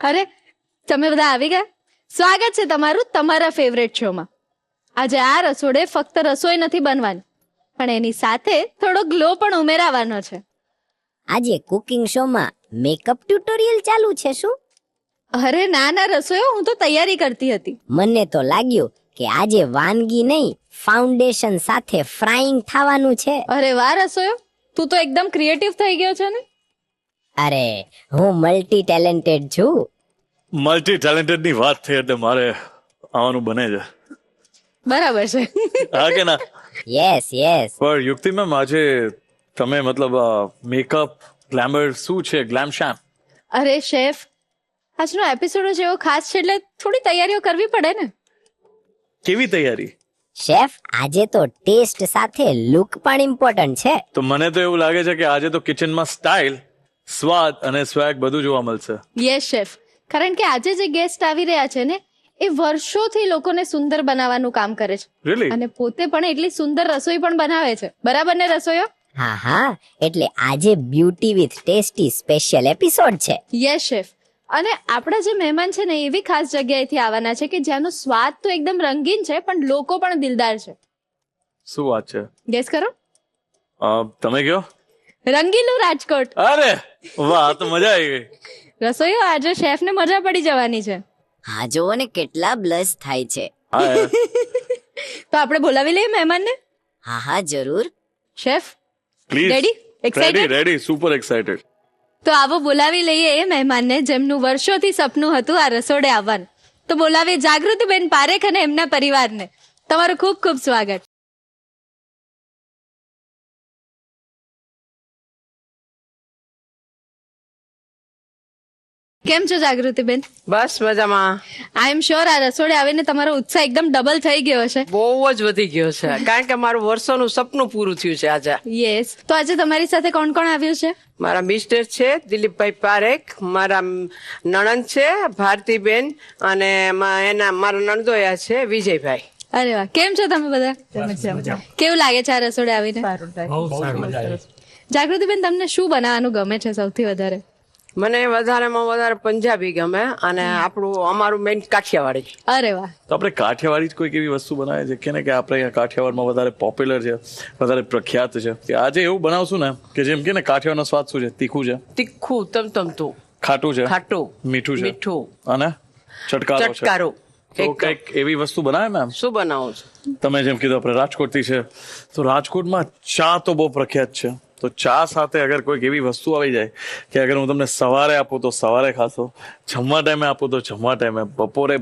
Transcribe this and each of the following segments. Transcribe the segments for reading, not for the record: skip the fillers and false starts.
અરે તમે બધા આવી ગયા. સ્વાગત છે તમારું તમારા ફેવરેટ શોમાં. આજે આ રસોડે ફક્ત રસોઈ નથી બનવાની, પણ એની સાથે થોડો ગ્લો પણ ઉમેરાવાનો છે. આજે કુકિંગ શોમાં મેકઅપ ટ્યુટોરિયલ ચાલુ છે શું? અરે ના ના રસોઈઓ, હું તો તૈયારી કરતી હતી. મને તો લાગ્યું કે આજે વાનગી નહીં ફાઉન્ડેશન સાથે ફ્રાઈંગ થવાનું છે. અરે વાહ રસોઈઓ, તું તો એકદમ ક્રિએટિવ થઈ ગયો છે ને. અરે હું મલ્ટી ટેલેન્ટેડ છું. મલ્ટી ટેલેન્ટેડ ની વાત થઈ એટલે મારે આવવાનું બને છે. બરાબર છે. હા કે ના? Yes yes. પણ યુક્તિ મેમ, આજે તમે મતલબ મેકઅપ ગ્લેમર શું છે, ગ્લેમ શેમ? અરે શેફ, આજનો એપિસોડ જ એવો ખાસ છે એટલે થોડી તૈયારીઓ કરવી પડે ને. કેવી તૈયારી? શેફ, આજે તો ટેસ્ટ સાથે લુક પણ ઇમ્પોર્ટન્ટ છે. તો મને તો એવું લાગે છે કે આજે તો કિચનમાં સ્ટાઇલ, સ્વાદ અને સ્વેગ બધું જોવા મળશે. યસ શેફ, કારણ કે આજે જે ગેસ્ટ આવી રહ્યા છે ને, એ વર્ષોથી લોકોને સુંદર બનાવવાનું કામ કરે છે. Really? અને પોતે પણ એટલી સુંદર રસોઈ પણ બનાવે છે. બરાબર ને રસોઈઓ? હા હા, એટલે આજે beauty with tasty special episode છે. યસ શેફ, અને આપણા જે મહેમાન છે ને એવી ખાસ જગ્યાએથી આવવાના છે કે જ્યાંનો સ્વાદ તો એકદમ રંગીન છે પણ લોકો પણ દિલદાર છે. શું વાત છે? ગેસ કરો. તમે કયો. રંગીલું રાજકોટ. અરે વાહ, તો મજા આવી ગઈ. રસોઈઓ, આજે શેફને મજા પડી જવાની છે. હા, જોવો ને કેટલા બ્લશ થાય છે. હા યાર. તો આપણે બોલાવી લઈએ મહેમાનને. હા હા જરૂર. Chef please. Ready? Excited? Ready, super excited. તો આવો બોલાવી લઈએ એ મહેમાનને જેમનું વર્ષોથી સપનું હતું આ રસોડે આવવાનું. તો બોલાવીએ જાગૃતિબેન પારેખ અને એમના પરિવારને. તમારું ખૂબ ખૂબ સ્વાગત. કેમ છો જાગૃતિબેન? બસ મજામાં. આઈ એમ શ્યોર આ રસોડે આવીને તમારો ઉત્સાહ એકદમ ડબલ થઈ ગયો હશે. બહુ જ વધી ગયો છે કારણ કે મારું વર્ષોનું સપનું પૂરું થયું છે આજે. યસ. તો આજે તમારી સાથે કોણ કોણ આવ્યું છે? મારા મિસ્ટર છે દિલીપભાઈ પારેખ, મારા નણંદ છે ભારતીબેન અને મારા નણદોયા છે વિજયભાઈ. અરે વાહ, કેમ છો તમે બધા? કેવું લાગે છે આ રસોડે આવીને? જાગૃતિબેન, તમને શું બનાવવાનું ગમે છે સૌથી વધારે? મને વધારેમાં વધારે પંજાબી ગમે અને અમારું મેઇન કાઠિયાવાડી. અરે વાહ. તો આપણે કાઠિયાવાડી જ કોઈક એવી વસ્તુ બનાવે છે કે ને કે આપણે અહીંયા કાઠિયાવાડમાં વધારે પોપ્યુલર છે, વધારે પ્રખ્યાત છે. કે આજે એવું બનાવશું ને કે જેમ કે ને કાઠિયાવાડનો સ્વાદ શું છે? તીખું છે, તીખું તમતમતું, ખાટું છે, ખાટું, મીઠું છે, મીઠું અને ચટકારો છે. ચટકારો. તો કંઈક એવી વસ્તુ બનાવે મેમ. શું બનાવું છું? તમે જેમ કીધું આપણે રાજકોટથી છે, તો રાજકોટમાં ચા તો બહુ પ્રખ્યાત છે. તો ચા સાથે અગર કોઈક એવી વસ્તુ આવી જાય કે અગર હું તમને સવારે આપું તો સવારે ખાશો, જમવા ટાઈમે આપું તો જમવા ટાઈમે,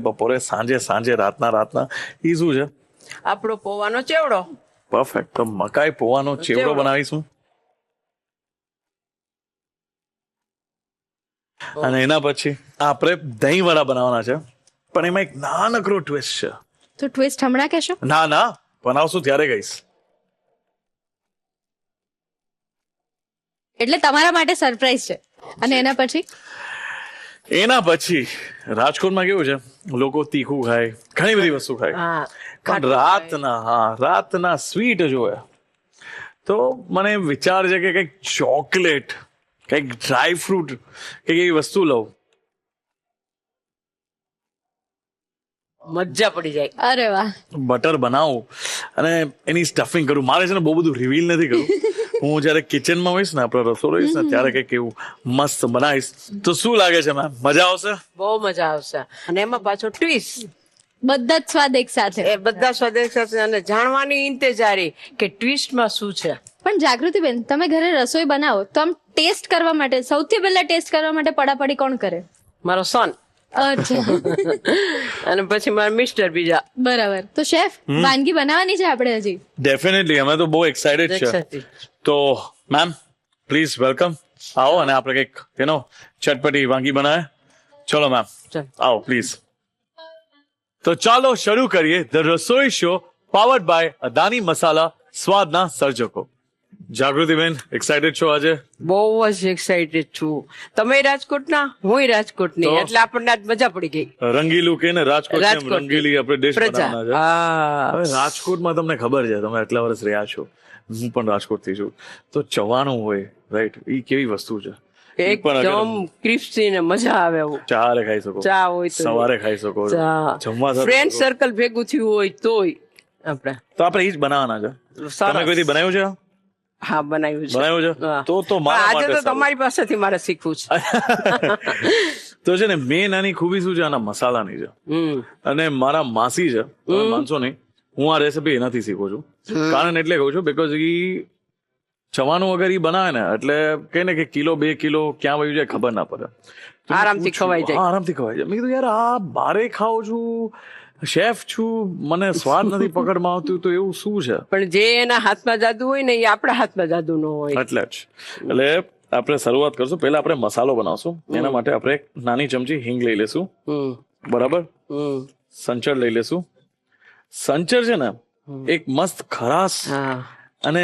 બપોરે, સાંજે, રાતના, એ શું છે? આપણો પૌવાનો ચેવડો. પરફેક્ટ. તો મકાઈ પૌવાનો ચેવડો બનાવીશું. અને એના પછી આપણે દહીં વડા બનાવવાના છે, પણ એમાં એક નાનકડો ટ્વિસ્ટ છે. તો ટ્વિસ્ટ હમણાં કહેશો? ના, બનાવશું ત્યારે કહીશ. એટલે તમારા માટે સરપ્રાઈઝ છે. અને એના પછી રાજકોટમાં કેવું છે, લોકો તીખું ખાય, ઘણી બધી વસ્તુ ખાય, હા, પણ રાતના સ્વીટ જોવે. તો મને એમ વિચાર છે કે કંઈક ચોકલેટ, કંઈક ડ્રાય ફ્રૂટ, કંઈક એવી વસ્તુ લઉં. મજા પડી જાય. અરે વાહ. બટર બનાવું અને એની સ્ટફિંગ કરું. મારે છે ને બહુ બધું રિવીલ નથી કરવું. હું જયારે કિચનમાં હોઈશ ને, આપણે રસોડું હોઈશ ને, ત્યારે કંઈક એવું મસ્ત બનાવીશ. તો શું લાગે છે મેમ, મજા આવશે? બહુ મજા આવશે. અને એમાં પાછો ટ્વિસ્ટ, બધા જ સ્વાદ એક સાથે. એ બધા સ્વાદેશ સાથે અને જાણવાની ઇંતજારી કે ટ્વિસ્ટમાં શું છે. પણ જાગૃતિબેન, તમે ઘરે રસોઈ બનાવો તો આમ ટેસ્ટ કરવા માટે સૌથી પહેલા ટેસ્ટ કરવા માટે પડાપડી કોણ કરે? મારો સન અચ્છા. અને પછી મારા મિસ્ટર બીજા. બરાબર. તો શેફ, વાનગી બનાવવાની છે આપણે હજી? ડેફિનેટલી, અમે તો બહુ એક્સાઇટેડ છે. તો મેમ પ્લીઝ વેલકમ. આવો અને આપણે કંઈક ચટપટી વાનગી બનાવે. ચલો મેમ, આવો પ્લીઝ. તો ચાલો શરૂ કરીએ the Rasoi show powered by Adani Masala, સ્વાદના સર્જકો. જાગૃતિબેન, એક્સાઇટેડ છો આજે? બહુ જ એક્સાઇટેડ છું. તમે રાજકોટના, હું રાજકોટની, એટલે આપણને આજ મજા પડી ગઈ. રંગીલું કે ને રાજકોટ, રંગીલી આપણે ડિશ બનાવવાના છે. હા. હવે રાજકોટમાં તમને ખબર છે, તમે આટલા વર્ષ રહ્યા છો, હું પણ રાજકોટથી છું, તો ચવાણું હોય, રાઈટ, એ કેવી વસ્તુ છે એકદમ ક્રિસ્પી ને મજા આવે એવું. ચારે ખાઈ શકો, ચા હોય તો સવારે ખાઈ શકો છો, જમવા સાથે ફ્રેન્ડ સર્કલ ભેગું થયું હોય તોય આપણે તો આપણે એ જ બનાવવાના છે. સરસ. તમે કોઈ દી બનાવ્યું છે? હા બનાવ્યું છે. બનાવ્યું છે? હા. તો પણ મારા આજે માટે તો સારું. તમારી પાસેથી મારે શીખવું છે. તો છે ને મેન આની ખૂબી શું છે, આના મસાલાની છે. અને મારા માસી છે, તમે માનશો નહીં, હું આ રેસીપી એનાથી શીખું છું. કારણ એટલે કહું છું બીકોઝ ઈ જવાનું વગર ઈ બનાવે ને એટલે કહે ને કે કિલો 2 કિલો ક્યાં વયું જાય ખબર ના પડે. તો મેં આરામથી પૂછ્યું, ખવાઈ જાય. હા, આરામથી ખવાઈ જાય. મેં કીધું યાર આ બારે ખાઉં છું, શેફ છું, મને સ્વાદ નથી પકડમાં આવતું, તો એવું શું છે? પણ જે એના હાથમાં જાદુ હોય ને એ આપણા હાથમાં જાદુ ન હોય. એટલે જ એટલે આપણે શરૂઆત કરશું. પહેલા આપણે મસાલો બનાવશું. એના માટે આપણે એક નાની ચમચી હિંગ લઈ લેશું, બરાબર. સંચળ લઈ લેશું. સંચળ છે ને એક મસ્ત ખરાશ હા, અને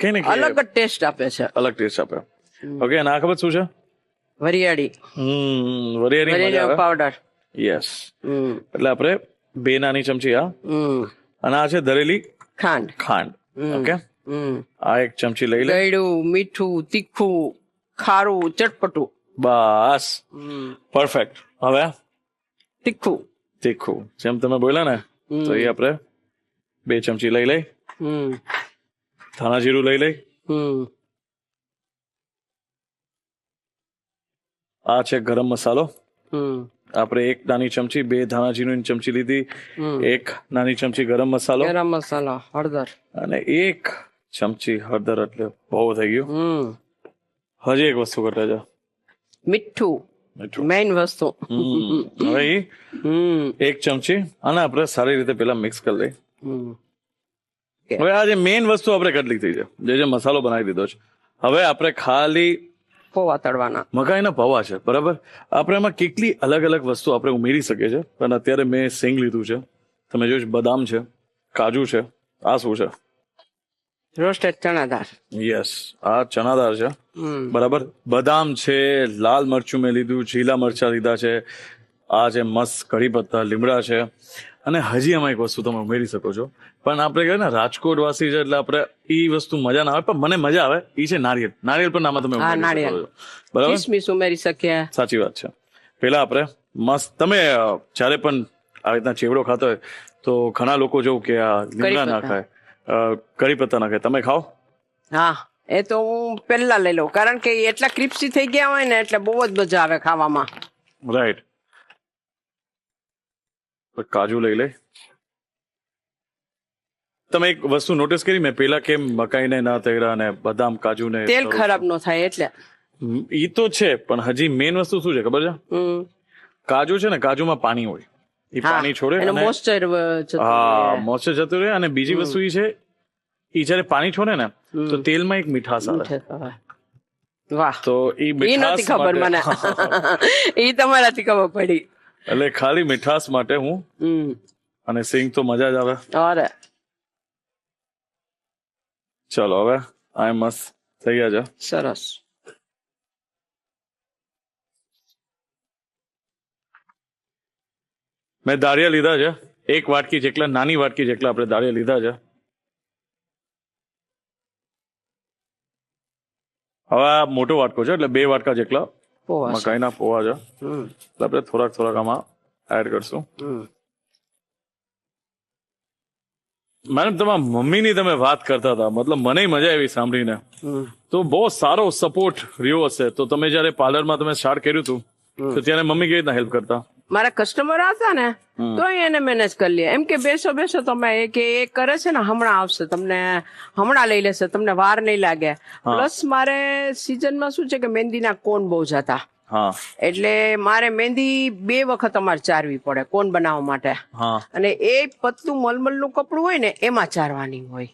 કે ને કે અલગ જ ટેસ્ટ આપે છે. અલગ ટેસ્ટ આપે. ઓકે, અને આ ખબર શું છે? વરિયાળી, વરિયાળી મજા આવે. પાવડર. યસ. એટલે આપણે 2 નાની ચમચી આ, અને આ છે દરેલી ખાંડ. ખાંડ. ઓકે, આ 1 ચમચી લઈ લે. ગળ્યું, મીઠું, તીખું, ખારું, ચટપટું. બસ, પરફેક્ટ. હવે તીખું. તીખું જેમ તમે બોલ્યા ને, તો એ આપણે 2 ચમચી લઈ લઈ. ધાણા જીરું લઈ લઈ. આ છે ગરમ મસાલો. આપણે 1 નાની ચમચી, 2 ધાણા જીરુંની ચમચી લીધી, 1 નાની ચમચી ગરમ મસાલો, ગરમ મસાલો, હળદર અને 1 ચમચી હળદર. એટલે બહુ થઈ ગયું. હજી એક વસ્તુ કરતા છે, મીઠું, મેઇન વસ્તુ. હવે 1 ચમચી આને આપણે સારી રીતે પેલા મિક્સ કરી લઈ. હવે આ જે મેઇન વસ્તુ આપણે કરી લીધી છે, જે મસાલો બનાવી દીધો છે. હવે આપણે ખાલી પૌવા તળવાના. મકાઈના પૌવા છે, બરાબર. આપણે એમાં કેટલી અલગ અલગ વસ્તુ આપણે ઉમેરી શકીએ છીએ. પણ અત્યારે મેં સિંગ લીધું છે, તમે જોયું, બદામ છે, કાજુ છે. આ શું છે? રોસ્ટેડ ચણાદાળ. યસ, આ ચણાદાળ છે, બરાબર. બદામ છે, લાલ મરચું મેં લીધું, લીલા મરચા લીધા છે, આ છે મસ્ત કઢી પત્તા, લીમડા છે. અને હજી એમાં એક વસ્તુ તમે ઉમેરી શકો છો. પણ આપણે કહીએ ને રાજકોટ વાસી છે એટલે આપણે એ વસ્તુ મજા ના આવે, પણ મને મજા આવે. એ છે નારિયેળ. નારિયેળ પણ આમાં તમે હા, ઉમેરી શકો નાળિયેર. છો, બરાબર. કિસમિસ ઉમેરી શકીએ. સાચી વાત છે. પેલા આપણે મસ્ત, તમે જ્યારે પણ આવી રીતના ચેવડો ખાતો હોય તો ઘણા લોકો જોવું કે આ લીમડા ના ખાય, કરી પત્તા ના ખાય. તમે ખાઓ? હા, એ તો હું પહેલા લઈ લઉં, કારણ કે એ એટલા ક્રિસ્પી થઈ ગયા હોય ને એટલે બહુ જ મજા આવે ખાવામાં. રાઈટ. કાજુ લઈ લે. તમે એક વસ્તુ નોટિસ કરી મેં પેલા કેમ મકાઈને ના તળ્યા ને બદામ કાજુ ને તેલ ખરાબ ન થાય એટલે. ઈ તો છે, પણ હજી મેઇન વસ્તુ શું છે ખબર છે? કાજુ છે ને, કાજુમાં પાણી હોય, એ પાણી છોડે એનો અને મોઇસ્ચર. હા, મોઇસ્ચર જતું રહે. અને બીજી વસ્તુ એ છે, એ જયારે પાણી છોડે ને તો તેલમાં એક મીઠાશ આવે. વાહ, તો એ એ નથી મીઠાશ ખબર મને. એ તમારાથી ખબર પડી. એટલે ખાલી મીઠાશ માટે હું, અને સિંગ તો મજા જ આવે. અરે ચલો હવે આ મસ્ત થઈ ગયા છે. સરસ. મેં દાળિયા લીધા છે 1 વાટકી જેટલા, નાની વાટકી જેટલા આપણે દાળિયા લીધા છે. હવે આ મોટો વાટકો છે એટલે 2 વાટકા જેટલા મકાઈના પૌવા છે. એટલે આપણે થોડાક આમાં એડ કરશું. મેડમ, તમારા મમ્મીની તમે વાત કરતા હતા, મતલબ મને મજા આવી સાંભળીને. તો બહુ સારો સપોર્ટ રહ્યો હશે. તો તમે જયારે પાર્લરમાં તમે સ્ટાર્ટ કર્યું હતું તો ત્યારે મમ્મી કેવી રીતના હેલ્પ કરતા? મારા કસ્ટમર આવતા ને તો એને મેનેજ કરી લે. એમ કે બેસો તમે, કે એ કરે છે ને હમણાં આવશે, તમને હમણાં લઈ લેશે, તમને વાર નહીં લાગે. પ્લસ મારે સિઝનમાં શું છે કે મહેંદીના કોન બહુ જતા, એટલે મારે મહેંદી 2 વખત અમારે ચારવી પડે કોન બનાવવા માટે. અને એ પતલું મલમલનું કપડું હોય ને એમાં ચારવાની હોય.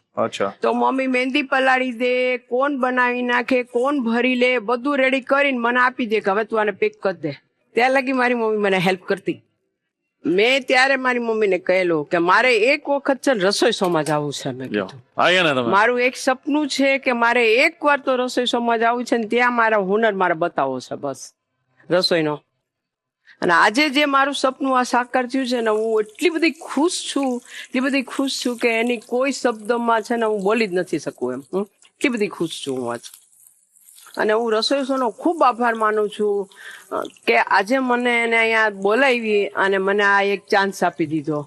તો મમ્મી મહેંદી પલાળી દે, કોન બનાવી નાખે, કોન ભરી લે, બધું રેડી કરીને મને આપી દે કે હવે તું આને પેક કરી દે. ત્યાં લગી મારી મમ્મી મને હેલ્પ કરતી. મેં ત્યારે મારી મમ્મીને કહેલું કે મારે એક વખત છે રસોઈ શોમાં જવું છે. મેં કીધું મારું એક સપનું છે કે મારે 1 વાર તો રસોઈ શોમાં જવું છે ને ત્યાં મારા હુનર મારે બતાવવો છે બસ રસોઈનો. અને આજે જે મારું સપનું આ સાકાર થયું છે ને, હું એટલી બધી ખુશ છું કે એની કોઈ શબ્દમાં છે ને હું બોલી જ નથી શકું એમ. એટલી બધી ખુશ છું હું આજ. અને હું રસોઈ શોનો ખૂબ આભાર માનું છું કે આજે મને એને અહીંયા બોલાવી અને મને આ એક ચાન્સ આપી દીધો,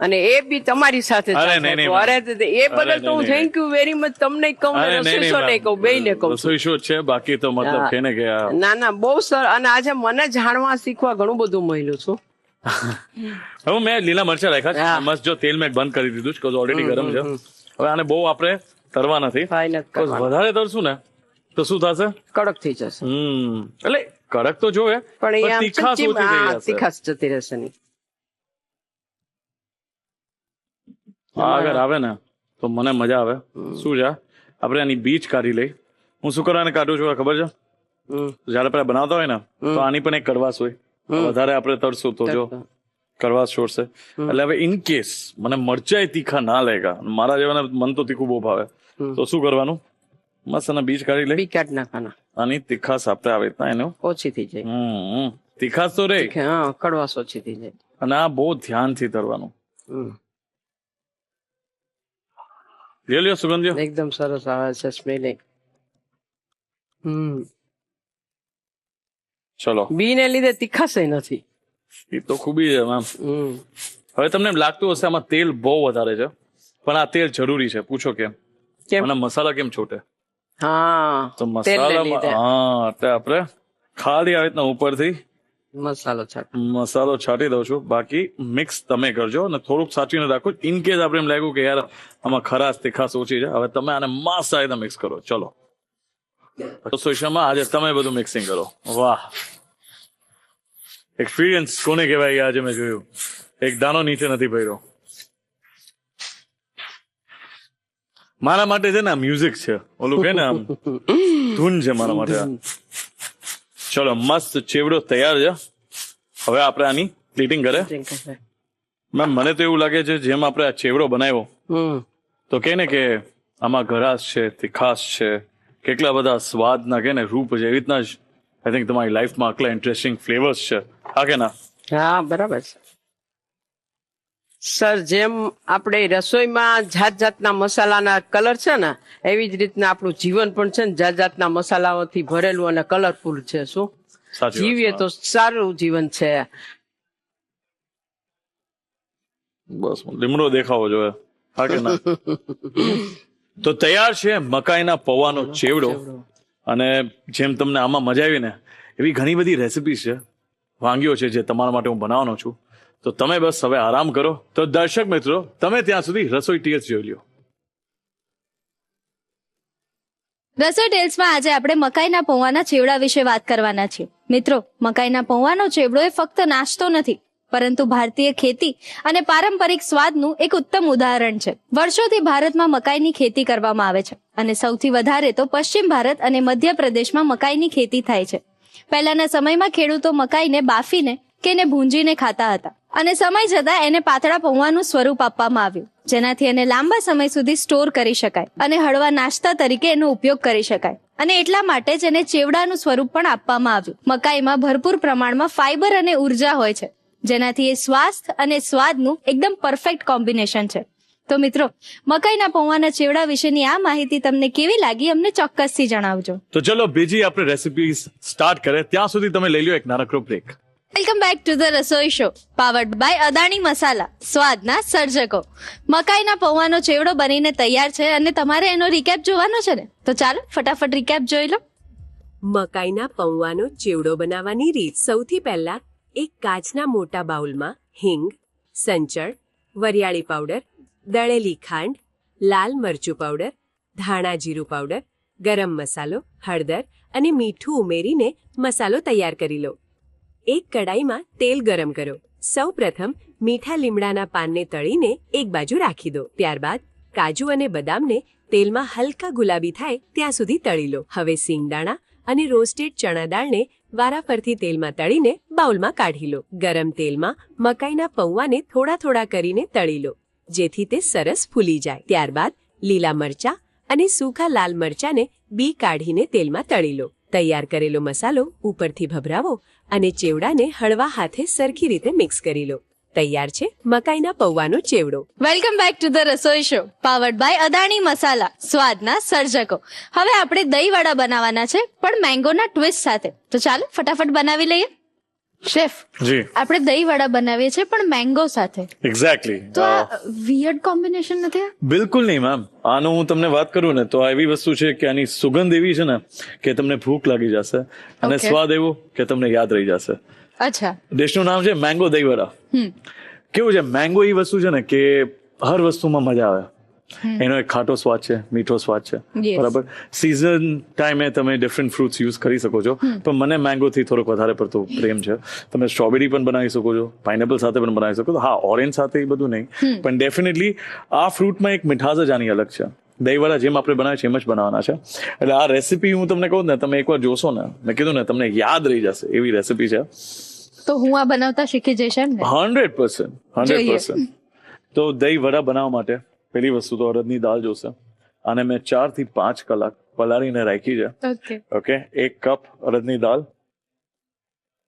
અને એ બી તમારી સાથે અરે chance નહીં, નહીં, આપ્યો. અરે એ બદલ તો હું નહીં, થેન્ક યુ વેરી મચ તમને કહું ને રસોઈ શો ને કહું, બેયને કહું છું. રસોઈ શો છે, બાકી તો મતલબ હા. કે ને કે આ ના ના બહુ સરસ, અને આજે મને જાણવા શીખવા ઘણું બધું મળ્યું છું. હવે મેં લીલા મરચા રાખ્યા છે. હા. મસ્ત જો તેલ મેં બંધ કરી દીધું છે, ઓલરેડી ગરમ છે. હવે આને બહુ આપણે તરવા નથી. ફાઇન જ Because કરવાનું. વધારે તરશું ને તો શું થશે? કડક થઈ જશે એટલે કડક તો જોવે, પણ પણ એ આમ તીખાશ ચમચી- ઓછી થઈ હા, જશે. તીખાશ જતી રહેશે નહીં. આ આગળ આવે ને તો મને મજા આવે. શું છે, આપણે આની બીજ કાઢી લઈ. હું શું કરવાને કાઢું છું ખબર છે? હમ. જયારે આપણે બનાવતા હોય ને તો આની પણ એક કડવાશ હોય. વધારે આપણે તરશું તો જો કડવાશ છોડશે. એટલે હવે ઇન કેસ મને મરચાઈ તીખા ના લેગા, મારા જેવાને મન તો તીખું બહુ ભાવે, તો શું કરવાનું? મસ્ત એના બીજ કાઢી લઈ. બી કાઢી નાખવાના, આની તીખાશ આપણે આવે રીતના એનું ઓછી થઈ જાય. તીખાશ તો રે, હા, કડવાશ ઓછી થઈ જાય. અને આ બહુ ધ્યાનથી તરવાનું. હમ. લ્યો સુગંધ્યો. એકદમ સરસ આવે છે સ્મેલિંગ. ચલો, બી ને લીધે તીખાશ નથી. એ તો ખૂબી છે મેમ. હવે તમને એમ લાગતું હશે આમાં તેલ બહુ વધારે છે, પણ આ તેલ જરૂરી છે. પૂછો કેમ? કેમ? અને મસાલા કેમ છોટે? હા, તો તેલને લીધે. મસાલામાં હા, એટલે આપણે ખાલી આવી રીતના ઉપરથી મસાલો છાંટ. મસાલો છાંટી દઉં છું. બાકી મિક્સ તમે કરજો અને થોડુંક સાચવીને રાખો. ઇન કેસ આપણે એમ લાગ્યું કે યાર આમાં ખરાશ તીખાશ ઓછી છે, હવે તમે આને મસ્ત આ રીતના મિક્સ કરો. ચલો, રસોઈશામાં આજે તમે બધું મિક્સિંગ કરો. વાહ, એક્સપિરિયન્સ કોને કહેવાય? આજે મેં જોયું એક દાનો નીચે નથી પડ્યો. મારા માટે છે ને આ મ્યુઝિક છે, ઓલું કે ને આમ ધૂન છે મારા માટે આ. ચલો, મસ્ત ચેવડો તૈયાર છે. હવે આપણે આની પ્લેટિંગ કરે. મેમ મને તો એવું લાગે છે જેમ આપણે આ ચેવડો બનાવ્યો તો કે ને કે આમાં ગરાશ છે, તીખાશ છે, કેટલા બધા સ્વાદના કે ને રૂપ છે. એવી રીતના જ આઈ થિંક તમારી લાઈફમાં આટલા ઇન્ટરેસ્ટિંગ ફ્લેવર્સ છે. હા કે ના? હા, બરાબર છે સર. જેમ આપણે રસોઈમાં જાત જાતના મસાલાના કલર છે ને, એવી જ રીતના આપણું જીવન પણ છે ને જાત જાતના મસાલાઓથી ભરેલું અને કલરફુલ છે. શું સાચી જીવીએ વાત. તો સારું જીવન છે. બસ લીમડો દેખાવો જોઈએ. હા કે ના? તો તૈયાર છે મકાઈના પૌવાનો ચેવડો. અને જેમ તમને આમાં મજા આવી ને, એવી ઘણી બધી રેસિપીઝ છે, વાનગીઓ છે જે તમારા માટે હું બનાવવાનો છું. તો તમે બસ હવે આરામ કરો. તો દર્શક મિત્રો, તમે ત્યાં સુધી રસોઈ ટીએસ જોઈ લ્યો. રસોઈ ટેલ્સમાં આજે આપણે મકાઈના પૌવાના ચેવડા વિશે વાત કરવાના છીએ. મિત્રો, મકાઈના પૌવાનો ચેવડો એ ફક્ત નાસ્તો નથી, પરંતુ ભારતીય ખેતી અને પારંપરિક સ્વાદનું એક ઉત્તમ ઉદાહરણ છે. વર્ષોથી ભારતમાં મકાઈની ખેતી કરવામાં આવે છે, અને સૌથી વધારે તો પશ્ચિમ ભારત અને મધ્યપ્રદેશમાં મકાઈની ખેતી થાય છે. પહેલાના સમયમાં ખેડૂતો મકાઈને બાફીને કે એને ભૂંજીને ખાતા હતા, અને સમય જતાં એને પાતળા પૌવાનું સ્વરૂપ આપવામાં આવ્યું, જેનાથી એને લાંબા સમય સુધી સ્ટોર કરી શકાય અને હળવા નાસ્તા તરીકે એનો ઉપયોગ કરી શકાય. અને એટલા માટે જ એને ચેવડાનું સ્વરૂપ પણ આપવામાં આવ્યું. મકાઈમાં ભરપૂર પ્રમાણમાં ફાઈબર અને ઉર્જા હોય છે, જેનાથી એ સ્વાસ્થ્ય અને સ્વાદનું એકદમ પરફેક્ટ કોમ્બિનેશન છે. તો મિત્રો, મકાઈના પૌવાના ચેવડા વિશેની આ માહિતી તમને કેવી લાગી અમને ચોક્કસથી જણાવજો. તો ચલો બીજી આપણે રેસિપી સ્ટાર્ટ કરે ત્યાં સુધી તમે લઈ લો એક નાનકડો break. Welcome back to the Rasoi show, powered by Adani Masala, સ્વાદના સર્જકો. મકાઈના પૌવાનો ચેવડો બનીને તૈયાર છે અને તમારે એનો રિકેપ જોવાનો છે ને, તો ચાલો ફટાફટ રિકેપ જોઈ લો. મકાઈના પૌવાનો ચેવડો બનાવવાની રીત. સૌથી પહેલા એક કાચના મોટા બાઉલમાં હિંગ, સંચળ, વરિયાળી પાવડર, દળેલી ખાંડ, લાલ મરચું પાવડર, ધાણા જીરું પાવડર, ગરમ મસાલો, હળદર અને મીઠું ઉમેરીને મસાલો તૈયાર કરી લો. એક કડાઈમાં તેલ ગરમ કરો. સૌપ્રથમ મીઠા લીમડાના પાનને તળીને એક બાજુ રાખી દો. ત્યારબાદ કાજુ અને બદામને તેલમાં હલકા ગુલાબી થાય ત્યાં સુધી તળી લો. હવે સિંગદાણા અને રોસ્ટેડ ચણા દાળને વારાફરતી તેલમાં તળીને બાઉલમાં કાઢી લો. ગરમ તેલમાં મકાઈના પૌવાને થોડા થોડા કરીને તળી લો, જેથી તે સરસ ફૂલી જાય. ત્યારબાદ લીલા મરચા અને સૂકા લાલ મરચાને બી કાઢીને તેલમાં તળી લો. તૈયાર કરેલો મસાલો ઉપરથી ભભરાવો અને ચેવડાને હળવા હાથે સરખી રીતે મિક્સ કરી લો. તૈયાર છે મકાઈના પૌવાનો ચેવડો. Welcome back to the Rasoi show powered by Adani Masala, સ્વાદના સર્જકો. હવે આપણે દહીં વડા બનાવવાના છે, પણ મેંગોના ટ્વિસ્ટ સાથે. તો ચાલો ફટાફટ બનાવી લઈએ. શેફ, જી આપણે દહીં વડા બનાવીએ છીએ પણ મેંગો સાથે. એક્ઝેક્ટલી. તો આ વિયર્ડ કોમ્બિનેશન નથી આ? બિલકુલ નહીં મેમ. આનું હું તમને વાત કરું ને તો આ એવી વસ્તુ છે કે આની સુગંધ એવી છે ને કે તમને ભૂખ લાગી જશે અને Okay. સ્વાદ એવો કે તમને યાદ રહી જશે. અચ્છા. ડિશનું નામ છે મેંગો દહીં વડા. કેવું છે, મેંગો એ વસ્તુ છે ને કે હર વસ્તુમાં મજા આવે. એનો એક ખાટો સ્વાદ છે, મીઠો સ્વાદ છે, Yes. બરાબર. સીઝન ટાઈમે તમે ડિફરન્ટ ફ્રૂટ્સ યુઝ કરી શકો છો, પણ મને મેંગો થી થોડોક વધારે પડતો પ્રેમ છે. તમે સ્ટ્રોબેરી પણ બનાવી શકો છો, પાઇનેપલ સાથે પણ બનાવી શકો છો. હા, ઓરેન્જ સાથે એ બધું નહીં, પણ ડેફિનેટલી આ ફ્રૂટમાં એક મીઠાશ જ આની અલગ છે. દહીંવાળા જેમ આપણે બનાવીએ છીએ એમ જ બનાવવાના છે. એટલે આ રેસીપી હું તમને કહું ને, તમે એકવાર જોશો ને, મેં કીધું ને, તમને યાદ રહી જશે એવી રેસીપી છે. તો હું આ બનાવતા શીખી જઈશ એમ ને? 100%. તો દહીં વડા બનાવવા માટે પહેલી વસ્તુ તો અડદની દાળ જોશે, અને મેં 4 થી 5 કલાક પલાળીને રાખી છે. ઓકે. ઓકે, 1 કપ અડદની દાળ.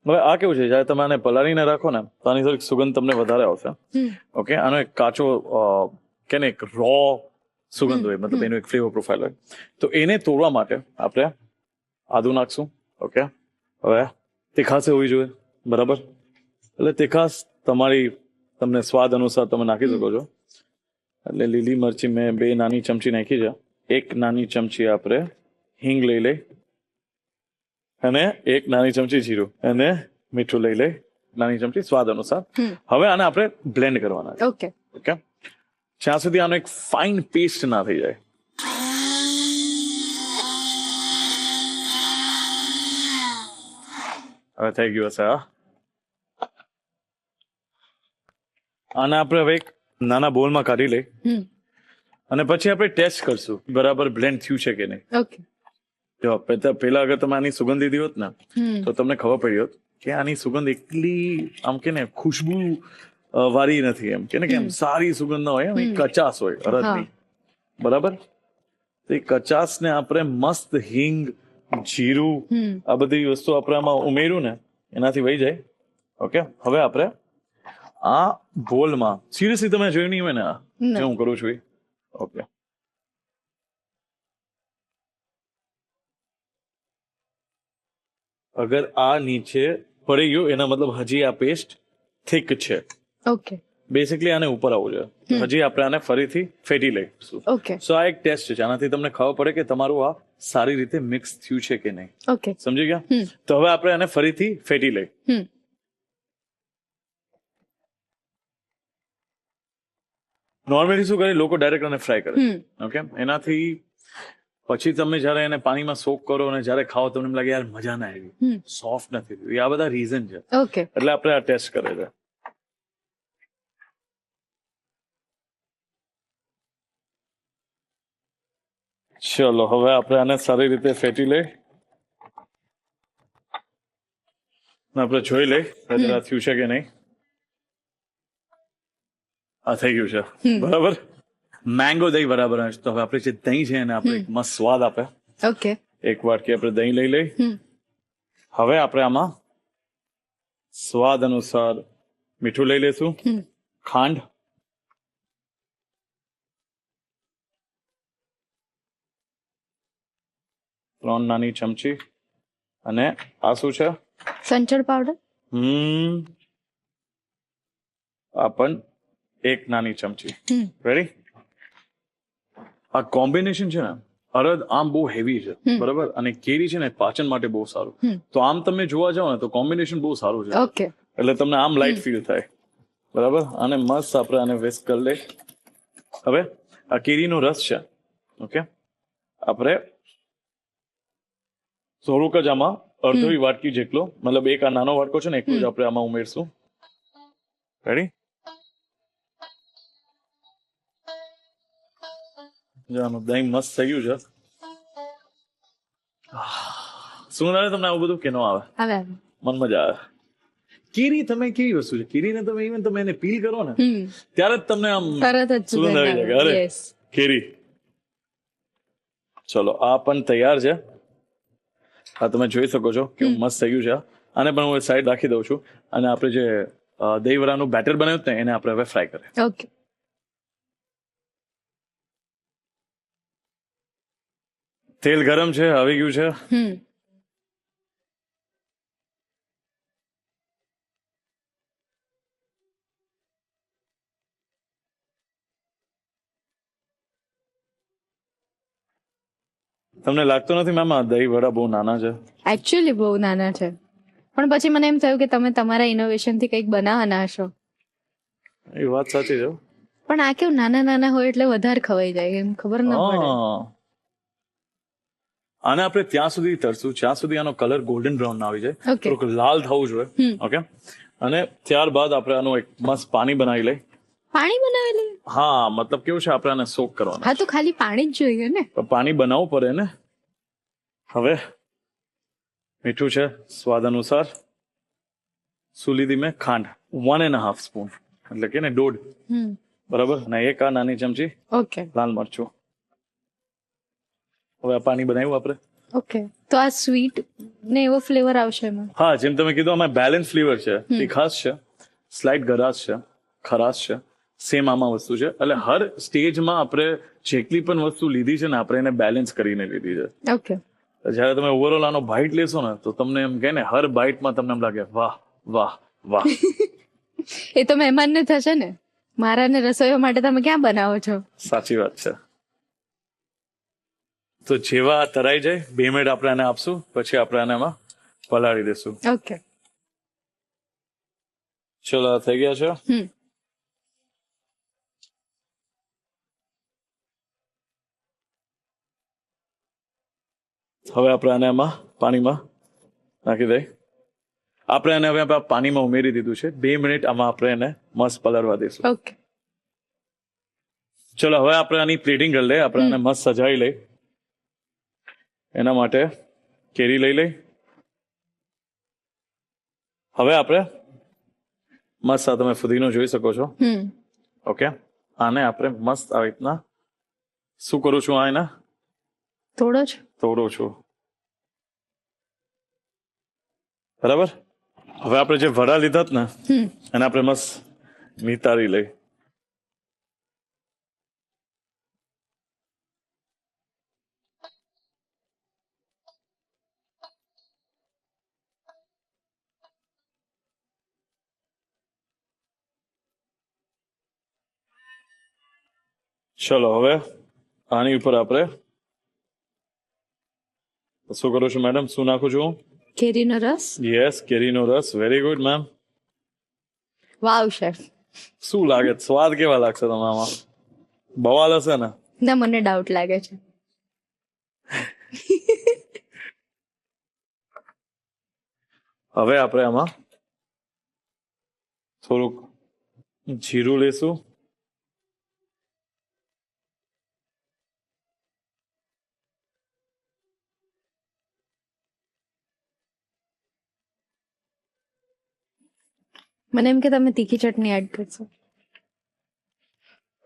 હવે આ કેવું છે, જ્યારે તમે આને પલાળીને રાખો ને તો આની થોડીક સુગંધ તમને વધારે આવશે. ઓકે, આનો એક કાચો કે ને એક રો સુગંધ હોય, મતલબ એનું એક ફ્લેવર પ્રોફાઇલ હોય. તો એને તોડવા માટે આપણે આદુ નાખશું. ઓકે, હવે તીખાશ હોવી જોઈએ, બરાબર. એટલે તીખાશ તમને સ્વાદ અનુસાર તમે નાખી શકો છો. એટલે લીલી મરચી મેં 2 નાની ચમચી નાખી છે. 1 નાની ચમચી આપણે હિંગ લઈ લઈ, અને 1 નાની ચમચી જીરું, અને મીઠું લઈ લઈ, નાની ચમચી સ્વાદ અનુસાર. હવે આને આપણે બ્લેન્ડ કરવાના છે. ઓકે. ઓકે, જ્યાં સુધી આનો એક ફાઇન પેસ્ટ ના થઈ જાય. હવે થઈ ગયું હશે. આને આપણે હવે એક નાના બોલમાં કાઢી લઈ, અને પછી આપણે ટેસ્ટ કરશું બરાબર બ્લેન્ડ થયું છે કે નહીં. ઓકે. જો પેલા અગર તમે આની સુગંધ લીધી હોત ને તો તમને ખબર પડી હોત કે આની સુગંધ એટલી આમ કે ને ખુશ્બુ વાળી નથી, એમ કે એમ સારી સુગંધ ના હોય, એમ કચાસ હોય અડદની, બરાબર. તો એ કચાસ ને આપણે મસ્ત હિંગ, જીરું, આ બધી વસ્તુ આપણે આમાં ઉમેર્યું ને એનાથી વહી જાય. ઓકે, હવે આપણે આ બોલમાં, સિરિયસલી તમે જોયું નહીં હોય ને આ જે હું કરું છું એ. ઓકે, અગર આ નીચે પડી ગયું એના મતલબ હજી આ પેસ્ટ થીક છે. ઓકે. બેસિકલી આને ઉપર આવવું જોઈએ. હજી આપણે આને ફરીથી ફેટી લઈશું. ઓકે. સો આ એક ટેસ્ટ છે, આનાથી તમને ખબર પડે કે તમારું આ સારી રીતે મિક્સ થયું છે કે નહીં. ઓકે. સમજી ગયા? તો હવે આપણે આને ફરીથી ફેટી લઈ. નોર્મલી શું કરે, લોકો ડાયરેક્ટ આને ફ્રાય કરે. ઓકે, એનાથી પછી તમે જયારે એને પાણીમાં સોક કરો અને જયારે ખાઓ તમને એમ લાગે યાર મજા ના આવી, સોફ્ટ નથી થયું. આ બધા રીઝન છે. ઓકે. એટલે આપણે આ ટેસ્ટ કરે છે. ચલો, હવે આપણે આને સારી રીતે ફેટી લઈ, આપણે જોઈ લઈ કદાચ આ થયું છે કે નહીં. આ થઈ ગયું છે, બરાબર. મેંગો દહીં બરાબર આવે છે. તો હવે આપણે જે દહીં છે એને આપણે એક મસ્ત સ્વાદ આપે. ઓકે. 1 વાટકી આપણે દહીં લઈ લઈ. હવે આપણે આમાં સ્વાદ અનુસાર મીઠું લઈ લેશું, ખાંડ, ત્રણ નાની ચમચી, અને આ શું છે, સંચળ પાવડર. આ પણ 1 નાની ચમચી. રેડી? આ કોમ્બિનેશન છે ને, અડદ આમ બહુ હેવી છે, બરાબર, અને કેરી છે ને પાચન માટે બહુ સારું. તો આમ તમે જોવા જાઓ ને તો કોમ્બિનેશન બહુ સારું છે. ઓકે. એટલે તમને આમ લાઈટ ફીલ થાય, બરાબર. અને મસ્ત આપણે આને વેસ્ટ કરી લઈ. હવે આ કેરીનો રસ છે. ઓકે, આપણે થોડુંક જ આમાં અડધી વાટકી જેટલો, મતલબ એક આ નાનો વાટકો છે ને એટલું જ આપણે આમાં ઉમેરશું. રેડી? દહીં મસ્ત થઈ ગયું છે. શું આવે તમને આવું બધું કે ન આવે? હવે મન મજા આવે. કેરી તમે કેવી વસ્તુ છે, કેરીને તમે ઇવન તમે એને પીલ કરો ને ત્યારે જ તમને આમ તરત જ સુગંધ આવી જાય. અરે કેરી. ચલો, આ પણ તૈયાર છે. આ તમે જોઈ શકો છો કે મસ્ત થઈ ગયું છે. આને પણ હું સાઈડ રાખી દઉં છું. અને આપણે જે દહીં વડાનું બેટર બનાવ્યું ને એને આપણે હવે ફ્રાય કરીએ. ઓકે. તેલ ગરમ છે, આવી ગયું છે. તમને લાગતું નથી મેમ આ દહીં વડા બહુ નાના છે? એકચ્યુઅલી બહુ નાના છે, પણ પછી મને એમ થયું કે તમે તમારા ઇનોવેશન થી કંઈક બનાવવાના હશો. એ વાત સાચી છે. પણ આ કેવું નાના નાના હોય એટલે વધારે ખવાઈ જાય, એમ ખબર ના પડે. હા. આને આપણે ત્યાં સુધી તરશું જ્યાં સુધી આનો કલર ગોલ્ડન બ્રાઉન ના આવી જાય. Okay. થોડુંક લાલ થવું જોઈએ. ઓકે. અને ત્યારબાદ આપણે આનું એક મસ્ત પાણી બનાવી લઈ. પાણી બનાવેલું? હા, મતલબ કેવું છે, આપણે આને સોક કરવાનું. હા, તો ખાલી પાણી જ જોઈએ ને. પણ પાણી બનાવવું પડે ને. હવે મીઠું છે સ્વાદ અનુસાર. શું લીધી મેં? ખાંડ 1.5 સ્પૂન, એટલે કે ને 1.5. બરાબર. અને એક આ નાની ચમચી ઓકે. લાલ મરચું. હવે આ પાણી બનાવ્યું આપણે. ઓકે. તો આ સ્વીટ ને એવો ફ્લેવર આવશે એમાં? હા, જેમ તમે કીધું આમાં બેલેન્સ ફ્લેવર છે. તીખાશ છે, સ્લાઇટ ગરાશ છે, ખરાશ છે. સેમ આમાં વસ્તુ છે. એટલે હર સ્ટેજમાં આપણે જેટલી પણ વસ્તુ લીધી છે ને આપણે એને બેલેન્સ કરીને લીધી છે. ઓકે. જયારે તમે ઓવરઓલ આનો બાઇટ લેશો ને તો તમને એમ કહે ને, હર બાઇટમાં તમને એમ લાગે વાહ વાહ વાહ. એ તો મહેમાનને થશે ને, મારાને રસોઈઓ માટે તમે ક્યાં બનાવો છો? સાચી વાત છે. તો જેવા તરાઈ જાય 2 મિનિટ આપણે આને આપશું, પછી આપણે આને એમાં પલાળી દેશું. ઓકે. ચલો, થઈ ગયા છે. હવે આપણે આને એમાં પાણીમાં નાખી દઈએ. આપણે એને હવે પાણીમાં ઉમેરી દીધું છે. 2 મિનિટ આમાં આપણે એને મસ્ત પલાળવા દઈશું. ઓકે. ચલો, હવે આપણે આની પ્લેટિંગ કરી લઈએ. આપણે આને મસ્ત સજાવી લઈએ. એના માટે કેરી લઈ લઈ. હવે આપણે મસ્ત આ તમે ફુદીનો જોઈ શકો છો. ઓકે. આને આપણે મસ્ત આવી રીતના શું કરું છું, આ એને થોડો જ તોડું છું. બરાબર. હવે આપણે જે વડા લીધા ને એને આપણે મસ્ત નિતારી લઈ. ચલો, હવે આની ઉપર આપણે શું કરું છું મેડમ? શું નાખું છું? કેરીનો રસ. યસ, કેરીનો રસ. Very good ma'am. Wow chef. શું લાગે, સ્વાદ કેવા લાગશે તમે આમાં? બવાલ હશે ને? ના, મને ડાઉટ લાગે છે. હવે આપણે આમાં થોડુંક જીરું લેશું. મને એમ કે તમે તીખી ચટણી એડ કરશો.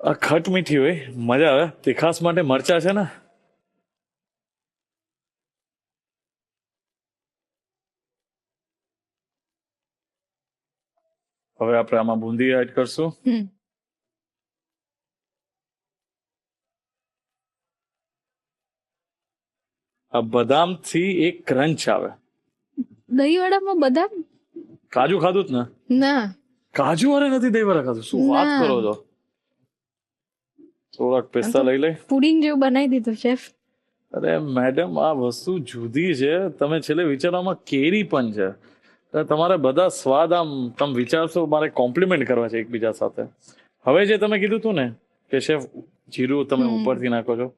આ ખટ મીઠી હોય, મજા આવે. તીખાસ માટે મરચા છે ને. હવે આપણે આમાં બુંદી એડ કરશું. આ બદામ થી એક ક્રંચ આવે. દહીં વડામાં બદામ? કાજુ ખાધું જ ને? ના. કાજુ વાળે નથી દહીં વડા ખાધું? શું વાત ના. કરો છો? થોડાક પિસ્તા લઈ લઈ. પુડિંગ જેવું બનાવી દીધું શેફ. અરે મેડમ, આ વસ્તુ જુદી છે. તમે છેલ્લે વિચારવામાં કેરી પણ છે. તમારે બધા સ્વાદ આમ તમે વિચારશો, મારે કોમ્પ્લિમેન્ટ કરવા છે એકબીજા સાથે. હવે જે તમે કીધું હતું ને કે શેફ જીરું તમે ઉપરથી નાખો છો,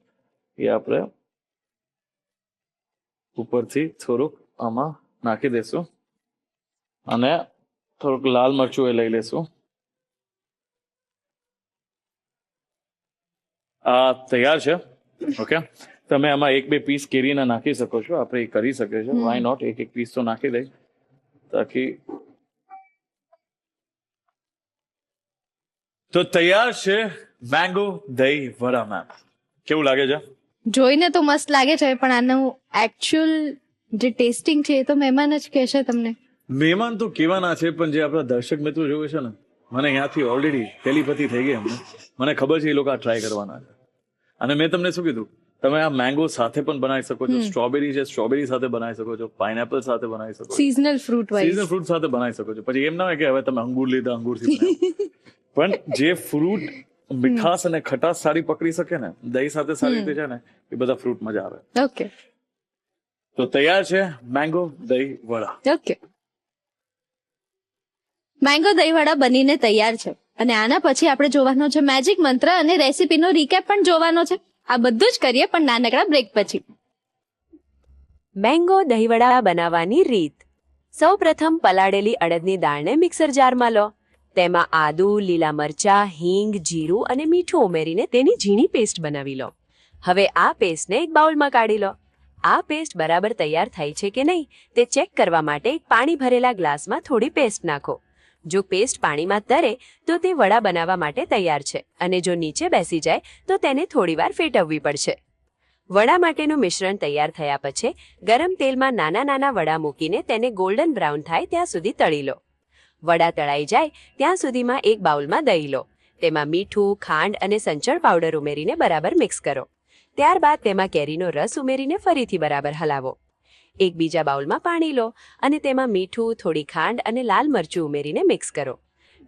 એ આપણે ઉપરથી થોડુંક આમાં નાખી દેશું અને થોડુંક લાલ મરચું એ લઈ લેશું. આ તૈયાર છે. ઓકે. તમે આમાં 1-2 પીસ કેરીના નાખી શકો છો. આપણે એ કરી શકીએ છીએ. Why not? એક પીસ તો નાખી દઈ તાકી. તો તૈયાર છે મેંગો દહીં વડા. મેમ, કેવું લાગે છે? જોઈને તો મસ્ત લાગે છે, પણ આનું એકચ્યુઅલ જે ટેસ્ટિંગ છે એ તો મહેમાન જ કહેશે તમને. મહેમાન તો કેવાના છે, પણ જે આપણા દર્શક મિત્રો જોવે છે ને, મને અહીંયાથી ઓલરેડી ટેલિપેથી થઈ ગઈ અમને. મને ખબર છે એ લોકો આ ટ્રાય કરવાના છે. અને મેં તમને શું કીધું, તમે આ મેંગો સાથે પણ બનાવી શકો છો, સ્ટ્રોબેરી છે સ્ટ્રોબેરી સાથે બનાવી શકો છો, પાઇનેપલ સાથે બનાવી શકો છો, seasonal fruit wise. Seasonal fruit સાથે બનાવી શકો છો. પછી એમ ના હોય કે હવે તમે અંગૂર લીધા અંગૂરથી બનાવો. પણ જે ફ્રૂટ મીઠાશ અને ખટાશ સારી પકડી શકે ને, દહીં સાથે સારી રીતે છે ને, એ બધા ફ્રૂટ મજા આવે. ઓકે તો તૈયાર છે મેંગો દહીં વડા. ઓકે. મેંગો દહીંવડા બનીને તૈયાર છે અને આના પછી આપણે જોવાનો છે મેજિક મંત્ર અને રેસીપીનો રીકેપ પણ જોવાનો છે. આ બધું જ કરીએ પણ નાનકડા બ્રેક પછી. મેંગો દહીંવડા બનાવવાની રીત. સૌપ્રથમ પલાળેલી અડદની દાળને મિક્સર જારમાં લો. તેમાં આદુ, લીલા મરચા, હિંગ, જીરું અને મીઠું ઉમેરીને તેની ઝીણી પેસ્ટ બનાવી લો. હવે આ પેસ્ટને એક બાઉલમાં કાઢી લો. આ પેસ્ટ બરાબર તૈયાર થઈ છે કે નહીં તે ચેક કરવા માટે એક પાણી ભરેલા ગ્લાસમાં થોડી પેસ્ટ નાખો. જો પેસ્ટ પાણીમાં તરે તો તે વડા બનાવવા માટે તૈયાર છે અને જો નીચે બેસી જાય તો તેને થોડીવાર ફેટવવી પડશે. વડા માટેનું મિશ્રણ તૈયાર થયા પછી ગરમ તેલમાં નાના નાના વડા મૂકીને તેને ગોલ્ડન બ્રાઉન થાય ત્યાં સુધી તળી લો. વડા તળાઈ જાય ત્યાં સુધીમાં એક બાઉલમાં દહીં લો. તેમાં મીઠું, ખાંડ અને સંચળ પાવડર ઉમેરીને બરાબર મિક્સ કરો. ત્યારબાદ તેમાં કેરીનો રસ ઉમેરીને ફરીથી બરાબર હલાવો. એક બીજા બાઉલમાં પાણી લો અને તેમાં મીઠું, થોડી ખાંડ અને લાલ મરચું ઉમેરીને મિક્સ કરો.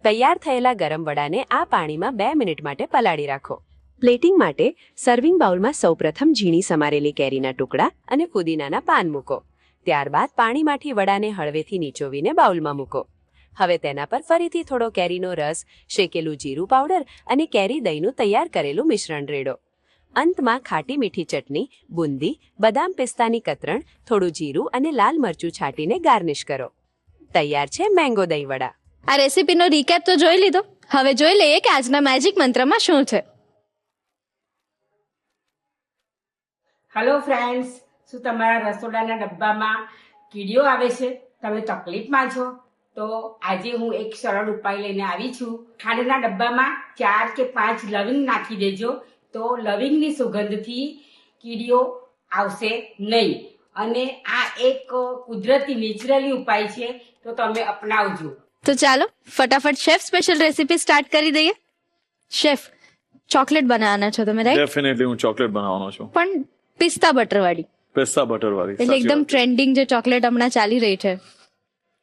તૈયાર થયેલા ગરમ વડાને આ પાણીમાં 2 મિનિટ માટે પલાળી રાખો. પ્લેટિંગ માટે સર્વિંગ બાઉલમાં સૌપ્રથમ ઝીણી સમારેલી કેરીના ટુકડા અને ફુદીનાના પાન મૂકો. ત્યારબાદ પાણીમાંથી વડાને હળવેથી નીચોવીને બાઉલમાં મૂકો. હવે તેના પર ફરીથી થોડો કેરીનો રસ, શેકેલું જીરું પાવડર અને કેરી દહીંનું તૈયાર કરેલું મિશ્રણ રેડો. અંતમાં ખાટી મીઠી ચટણી, બુંદી, બદામ પિસ્તાની કતરણ, થોડું જીરું અને લાલ મરચું છાંટીને ગાર્નિશ કરો. તૈયાર છે મેંગો દહીં વડા. આ રેસીપીનો રીકેપ તો જોઈ લીધો. હવે જોઈ લઈએ કે આજના મેજિક મંત્રમાં શું છે. હેલો ફ્રેન્ડ્સ, શું તમારા રસોડાના ડબ્બામાં કીડીઓ આવે છે? તમે તકલીફમાં છો? તો આજે હું એક સરળ ઉપાય લઈને આવી છું. ખાંડના ડબ્બામાં 4 કે 5 લવિંગ નાખી દેજો, તો લવિંગની સુગંધથી કીડીઓ આવશે નહીં. અને આ એક કુદરતી નેચરલી ઉપાય છે, તો તમે અપનાવજો. તો ચાલો ફટાફટ શેફ સ્પેશિયલ રેસીપી સ્ટાર્ટ કરી દઈએ. શેફ, ચોકલેટ બનાવવાના છો તમે, રાઈટ? ડેફિનેટલી હું ચોકલેટ બનાવવાનો છું, પણ પિસ્તા બટર વાળી, પિસ્તા બટર વાળી. એટલે એકદમ ટ્રેન્ડિંગ જે ચોકલેટ હમણાં ચાલી રહી છે.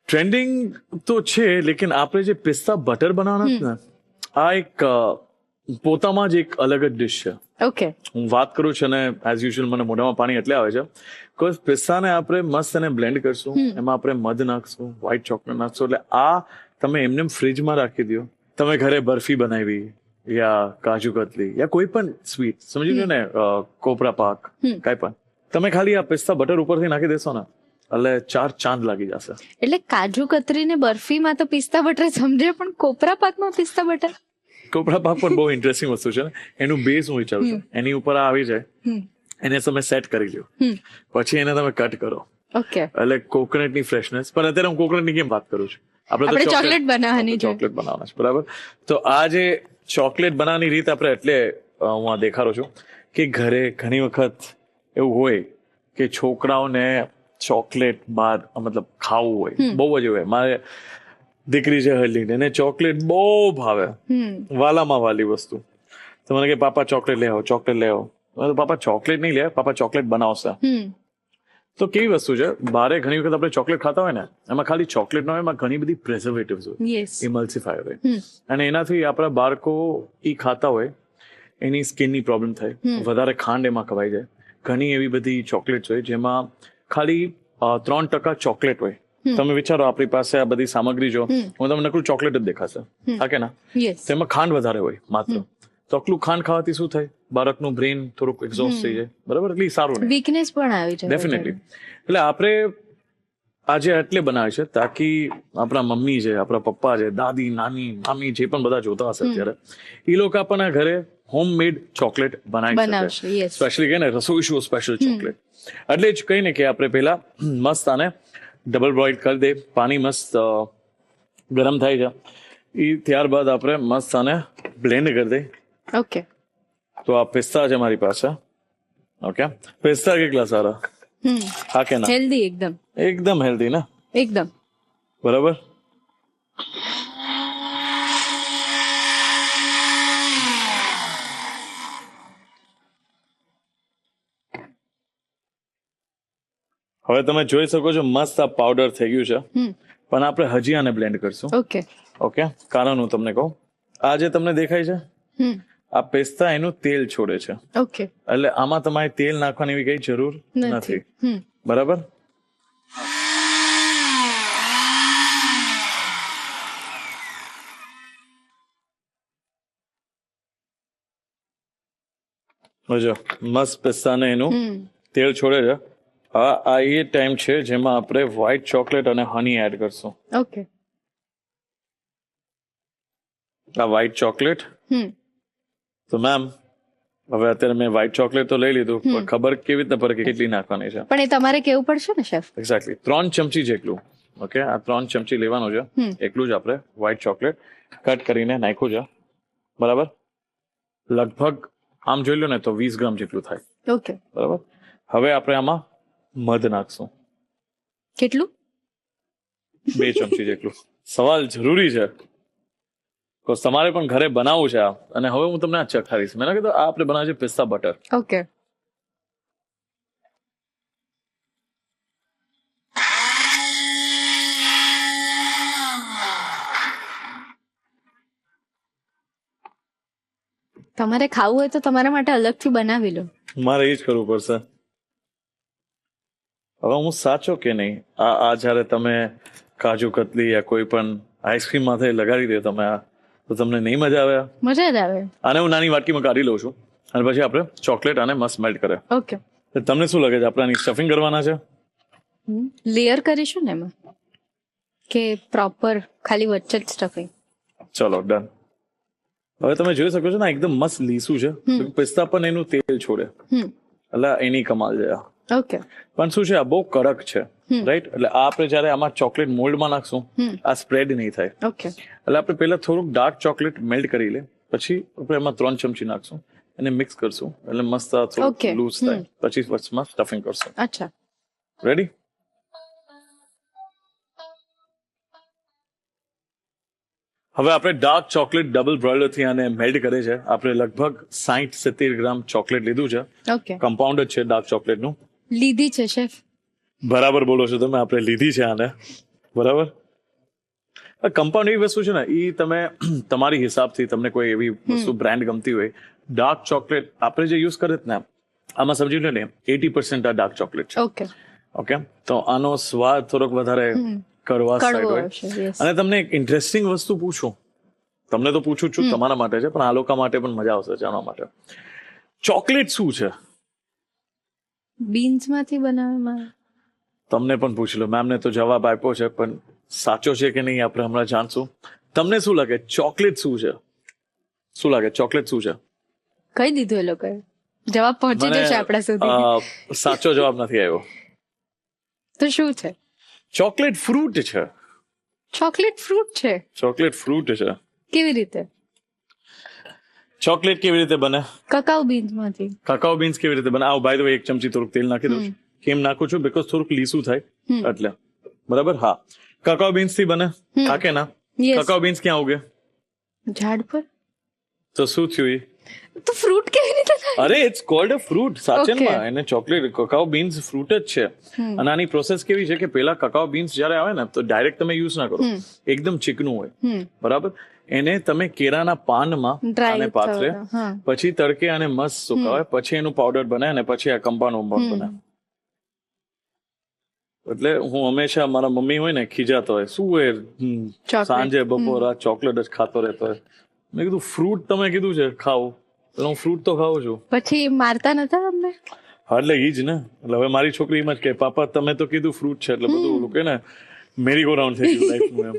ટ્રેન્ડિંગ તો છે, લેકિન આપણે જે પિસ્તા બટર બનાવવાના છે ને, આ એક પોતામાં જ એક અલગ જ ડિશ છે. ઓકે. હું વાત કરું છું અને એઝ યુઝ્યુઅલ મને મોઢામાં પાણી એટલે આવે છે બિકોઝ પિસ્તાને આપણે મસ્ત એને બ્લેન્ડ કરશું, એમાં આપણે મધ નાખશું, વ્હાઈટ ચોકલેટ નાખશું, એટલે આ તમે એમને ફ્રીજમાં રાખી દો. તમે ઘરે બરફી બનાવી યા કાજુ કતલી યા કોઈ પણ સ્વીટ, સમજી લો ને, કોપરા પાક, કઈ પણ તમે ખાલી આ પિસ્તા બટર ઉપરથી નાખી દેશો ને, એટલે 4 ચાંદ લાગી જશે. એટલે કાજુ કતરી ને બરફીમાં તો પિસ્તા બટર સમજે, પણ કોપરા પાકમાં પિસ્તા બટર? કોપરા પાક પણ બહુ ઇન્ટરેસ્ટિંગ વસ્તુ છે. એનું બેઝ હું વિચારું છું, એની ઉપર આ આવી જાય, એને તમે સેટ કરી લો, પછી એને તમે કટ કરો. ઓકે. એટલે કોકોનટની ફ્રેશનેસ. પણ અત્યારે હું કોકોનટની કેમ વાત કરું છું, આપણે ચોકલેટ બનાવવાની છે. ચોકલેટ બનાવવાના છે, બરાબર? તો આ જે ચોકલેટ બનાવવાની રીત આપણે એટલે હું આ દેખાડું છું કે ઘરે ઘણી વખત એવું હોય કે છોકરાઓને ચોકલેટ બાર મતલબ ખાવું હોય, બહુ જ હોય. મારે દીકરી છે હરલીન, એને ચોકલેટ બહુ ભાવે, વાલામાં વાલી વસ્તુ. તો મને કે પાપા ચોકલેટ લે આવો, ચોકલેટ લે આવો. પાપા ચોકલેટ નહીં લે, પાપા ચોકલેટ બનાવશે. તો કેવી વસ્તુ છે, બારે ઘણી વખત આપણે ચોકલેટ ખાતા હોય ને, એમાં ખાલી ચોકલેટ ન હોય, એમાં ઘણી બધી પ્રિઝર્વેટિવ્સ હોય, યસ, ઇમલ્સિફાયર હોય, અને એનાથી આપણા બાળકો ઈ ખાતા હોય, એની સ્કિનની પ્રોબ્લેમ થાય, વધારે ખાંડ એમાં ખવાઈ જાય. ઘણી એવી બધી ચોકલેટ્સ હોય જેમાં ખાલી 3% ચોકલેટ હોય. તમે વિચારો, આપણી પાસે આ બધી સામગ્રી જો, હું તમને નકરું ચોકલેટ જ દેખાશે, હા કે ના? યસ. તેમાં ખાંડ વધારે હોય માત્ર. તો આટલું ખાંડ ખાવાથી શું થાય, બાળકનું બ્રેન થોડુંક એક્ઝોસ્ટ થઈ જાય, બરાબર? એટલે સારું નહીં, વીકનેસ પણ આવી જાય. ડેફિનેટલી. એટલે આપણે આજે એટલે બનાવે છે તાકી આપણા મમ્મી છે, આપણા પપ્પા છે, દાદી, નાની, મામી જે પણ બધા જોતા હશે અત્યારે, એ લોકો આપણને ઘરે હોમમેડ ચોકલેટ બનાવી શકે. સ્પેશિયલી કહે ને, રસોઈ શું સ્પેશિયલ ચોકલેટ. એટલે જ કહીને કે આપણે પહેલા મસ્ત આને ડબલ બોઇલ કરી દે, પાણી મસ્ત ગરમ થાય છે, એ ત્યારબાદ આપણે મસ્ત આને બ્લેન્ડ કરી દે. ઓકે. તો આ પિસ્તા છે મારી પાસે. ઓકે, પિસ્તા કેટલા સારા, હા કે ના? હેલ્ધી, એકદમ એકદમ હેલ્ધી ને. એકદમ. બરાબર. હવે તમે જોઈ શકો છો મસ્ત આ પાવડર થઈ ગયું છે, પણ આપણે હજી આને બ્લેન્ડ કરશું. ઓકે. ઓકે, કારણ હું તમને કહું, આ જે તમને દેખાય છે આ પિસ્તા એનું તેલ છોડે છે, ઓકે. એટલે આમાં તમારે તેલ નાખવાની એવી કઈ જરૂર નથી. બરાબર. જો મસ્ત પિસ્તાને એનું તેલ છોડે છે. આ એ ટાઈમ છે જેમાં આપણે વ્હાઈટ ચોકલેટ અને હની એડ કરશું. ઓકે. આ વ્હાઈટ ચોકલેટ, તો મેમ હવે અત્યારે મેં વ્હાઈટ ચોકલેટ તો લઈ લીધું, પણ ખબર કેવી રીતે પડે કે કેટલી નાખવાની છે? પણ એ તમારે કેવું પડશે ને શેફ. એક્ઝેક્ટલી 3 ચમચી જેટલું. ઓકે, આ 3 ચમચી લેવાનું છે, એટલું જ આપણે વ્હાઈટ ચોકલેટ કટ કરીને નાખ્યું છે. બરાબર. લગભગ આમ જોઈ લો ને તો 20 ગ્રામ જેટલું થાય. ઓકે. બરાબર. હવે આપણે આમાં મધ નાખશું. કેટલું? 2 ચમચી જેટલું. સવાલ જરૂરી છે, તો તમારે પણ ઘરે બનાવવું છે આ. અને હવે હું તમને આ ચખાડીશ. મેં કીધું આ આપણે બનાવે છે પિસ્તા બટર. ઓકે. તમારે ખાવું હોય તો તમારા માટે અલગથી બનાવી લો. મારે એ જ કરવું પડશે. હવે હું સાચો કે નહીં, આ જ્યારે તમે કાજુ કતલી યા કોઈ પણ આઈસ્ક્રીમ માથે લગાડી દો તમે આ, તો તમને નહીં મજા આવે? મજા જ આવે. આને હું નાની વાટકીમાં કાઢી લઉં છું અને પછી આપણે ચોકલેટ આને મસ્ત મેલ્ટ કરે. ઓકે. તમને શું લાગે છે, આપણે આની સ્ટફિંગ કરવાના છે? લેયર કરીશું ને એમાં, કે પ્રોપર ખાલી વચ્ચે જ સ્ટફિંગ? ચલો ડન. હવે તમે જોઈ શકો છો ને એકદમ મસ્ત લીસું છે. પિસ્તા પણ એનું તેલ છોડે, એટલે એની કમાલ છે આ. ઓકે. પણ શું છે, આ બહુ કડક છે, રાઈટ? એટલે આ આપણે જયારે આમાં ચોકલેટ મોલ્ડમાં નાખશું, આ સ્પ્રેડ નહીં થાય. ઓકે. એટલે આપણે પહેલા થોડુંક ડાર્ક ચોકલેટ મેલ્ટ કરી લે, પછી આપણે એમાં 3 ચમચી નાખશું, એને મિક્સ કરશું, એટલે મસ્ત થોડું લૂઝ થાય, પછી વચમાં સ્ટફિંગ કરશું. અચ્છા. રેડી? હવે આપણે ડાર્ક ચોકલેટ ડબલ બ્રોઇલર થી આને મેલ્ટ કરે છે. આપણે લગભગ 60-70 ગ્રામ ચોકલેટ લીધું છે. ઓકે. કમ્પાઉન્ડ જ છે ડાર્ક ચોકલેટ નું. લીધી છે શેફ. બરાબર બોલો છો તમે, આપણે લીધી છે આને. બરાબર. કમ્પાઉન્ડ એવી વસ્તુ છે ને, એ તમે તમારી હિસાબથી તમને કોઈ એવી વસ્તુ બ્રાન્ડ ગમતી હોય, ડાર્ક ચોકલેટ આપણે જે યુઝ કરે ને આમાં સમજી લો ને 80% આ ડાર્ક ચોકલેટ છે. ઓકે. ઓકે, તો આનો સ્વાદ થોડોક વધારે કડવા સાઈડ હોય. અને તમને એક ઇન્ટરેસ્ટિંગ વસ્તુ પૂછું, તમને તો પૂછું છું તમારા માટે છે, પણ આ લોકો માટે પણ મજા આવશે જાણવા માટે. ચોકલેટ શું છે? બીન્સ માંથી બનાવવામાં. તમને પણ પૂછી લો. મેમને તો જવાબ આપ્યો છે, પણ સાચો છે કે નહીં આપણે હમણાં જાણશું. તમને શું લાગે ચોકલેટ શું છે? શું લાગે ચોકલેટ શું છે? કહી દીધું એ લોકોએ. જવાબ પહોંચી જશે આપણા સુધી. સાચો જવાબ નથી આવ્યો. તો શું છે? ચોકલેટ ફ્રૂટ છે. ચોકલેટ ફ્રૂટ છે? ચોકલેટ ફ્રૂટ છે. કેવી રીતે? ચોકલેટ કેવી રીતે બને? કકાઉ બીન્સ માંથી. કકાઉ બીન્સ કેવી રીતે બને? આવ બાય ધ વે 1 ચમચી થોડુંક તેલ નાખી દઉં. કેમ નાખું છું? બીકોઝ થોડુંક લીસું થાય એટલે. બરાબર. હા, કકાઉ બીન્સ થી બને. હા કે ના? કકાઉ બીન્સ ક્યાં ઉગે? ઝાડ પર. તો શું થયું? તો ફ્રૂટ કેવી રીતે થાય? અરે ઇટ્સ કોલ્ડ અ ફ્રૂટ. સાચેમાં એને ચોકલેટ કકાઉ બીન્સ ફ્રૂટ જ છે. અને આની પ્રોસેસ કેવી છે કે પેલા કકાઉ બીન્સ જ્યારે આવે ને તો ડાયરેક્ટ તમે યુઝ ના કરો, એકદમ ચીકણું હોય. બરાબર. એને તમે કેળાના પાનમાં આને પાથરે, પછી તડકે આને મસ્ત સુકાવે, પછી એનું પાવડર બને અને પછી આ કમ્પાઉન્ડ બને. એટલે હું હંમેશા મારા મમ્મી હોય ને ખીજાતો હોય, શું હોય સાંજે બપોર આ ચોકલેટ જ ખાતો રહેતો હોય. મેં કીધું ફ્રૂટ તમે કીધું છે ખાવું, તો હું ફ્રૂટ તો ખાઉં છું. પછી મારતા નતા તમને? હા, એટલે ઈ જ ને. એટલે હવે મારી છોકરી એમ જ કે પાપા તમે તો કીધું ફ્રૂટ છે, એટલે બધું ઓલું કે ને મેરી ગો રાઉન્ડ થઈ ગયું લાઈફનું એમ.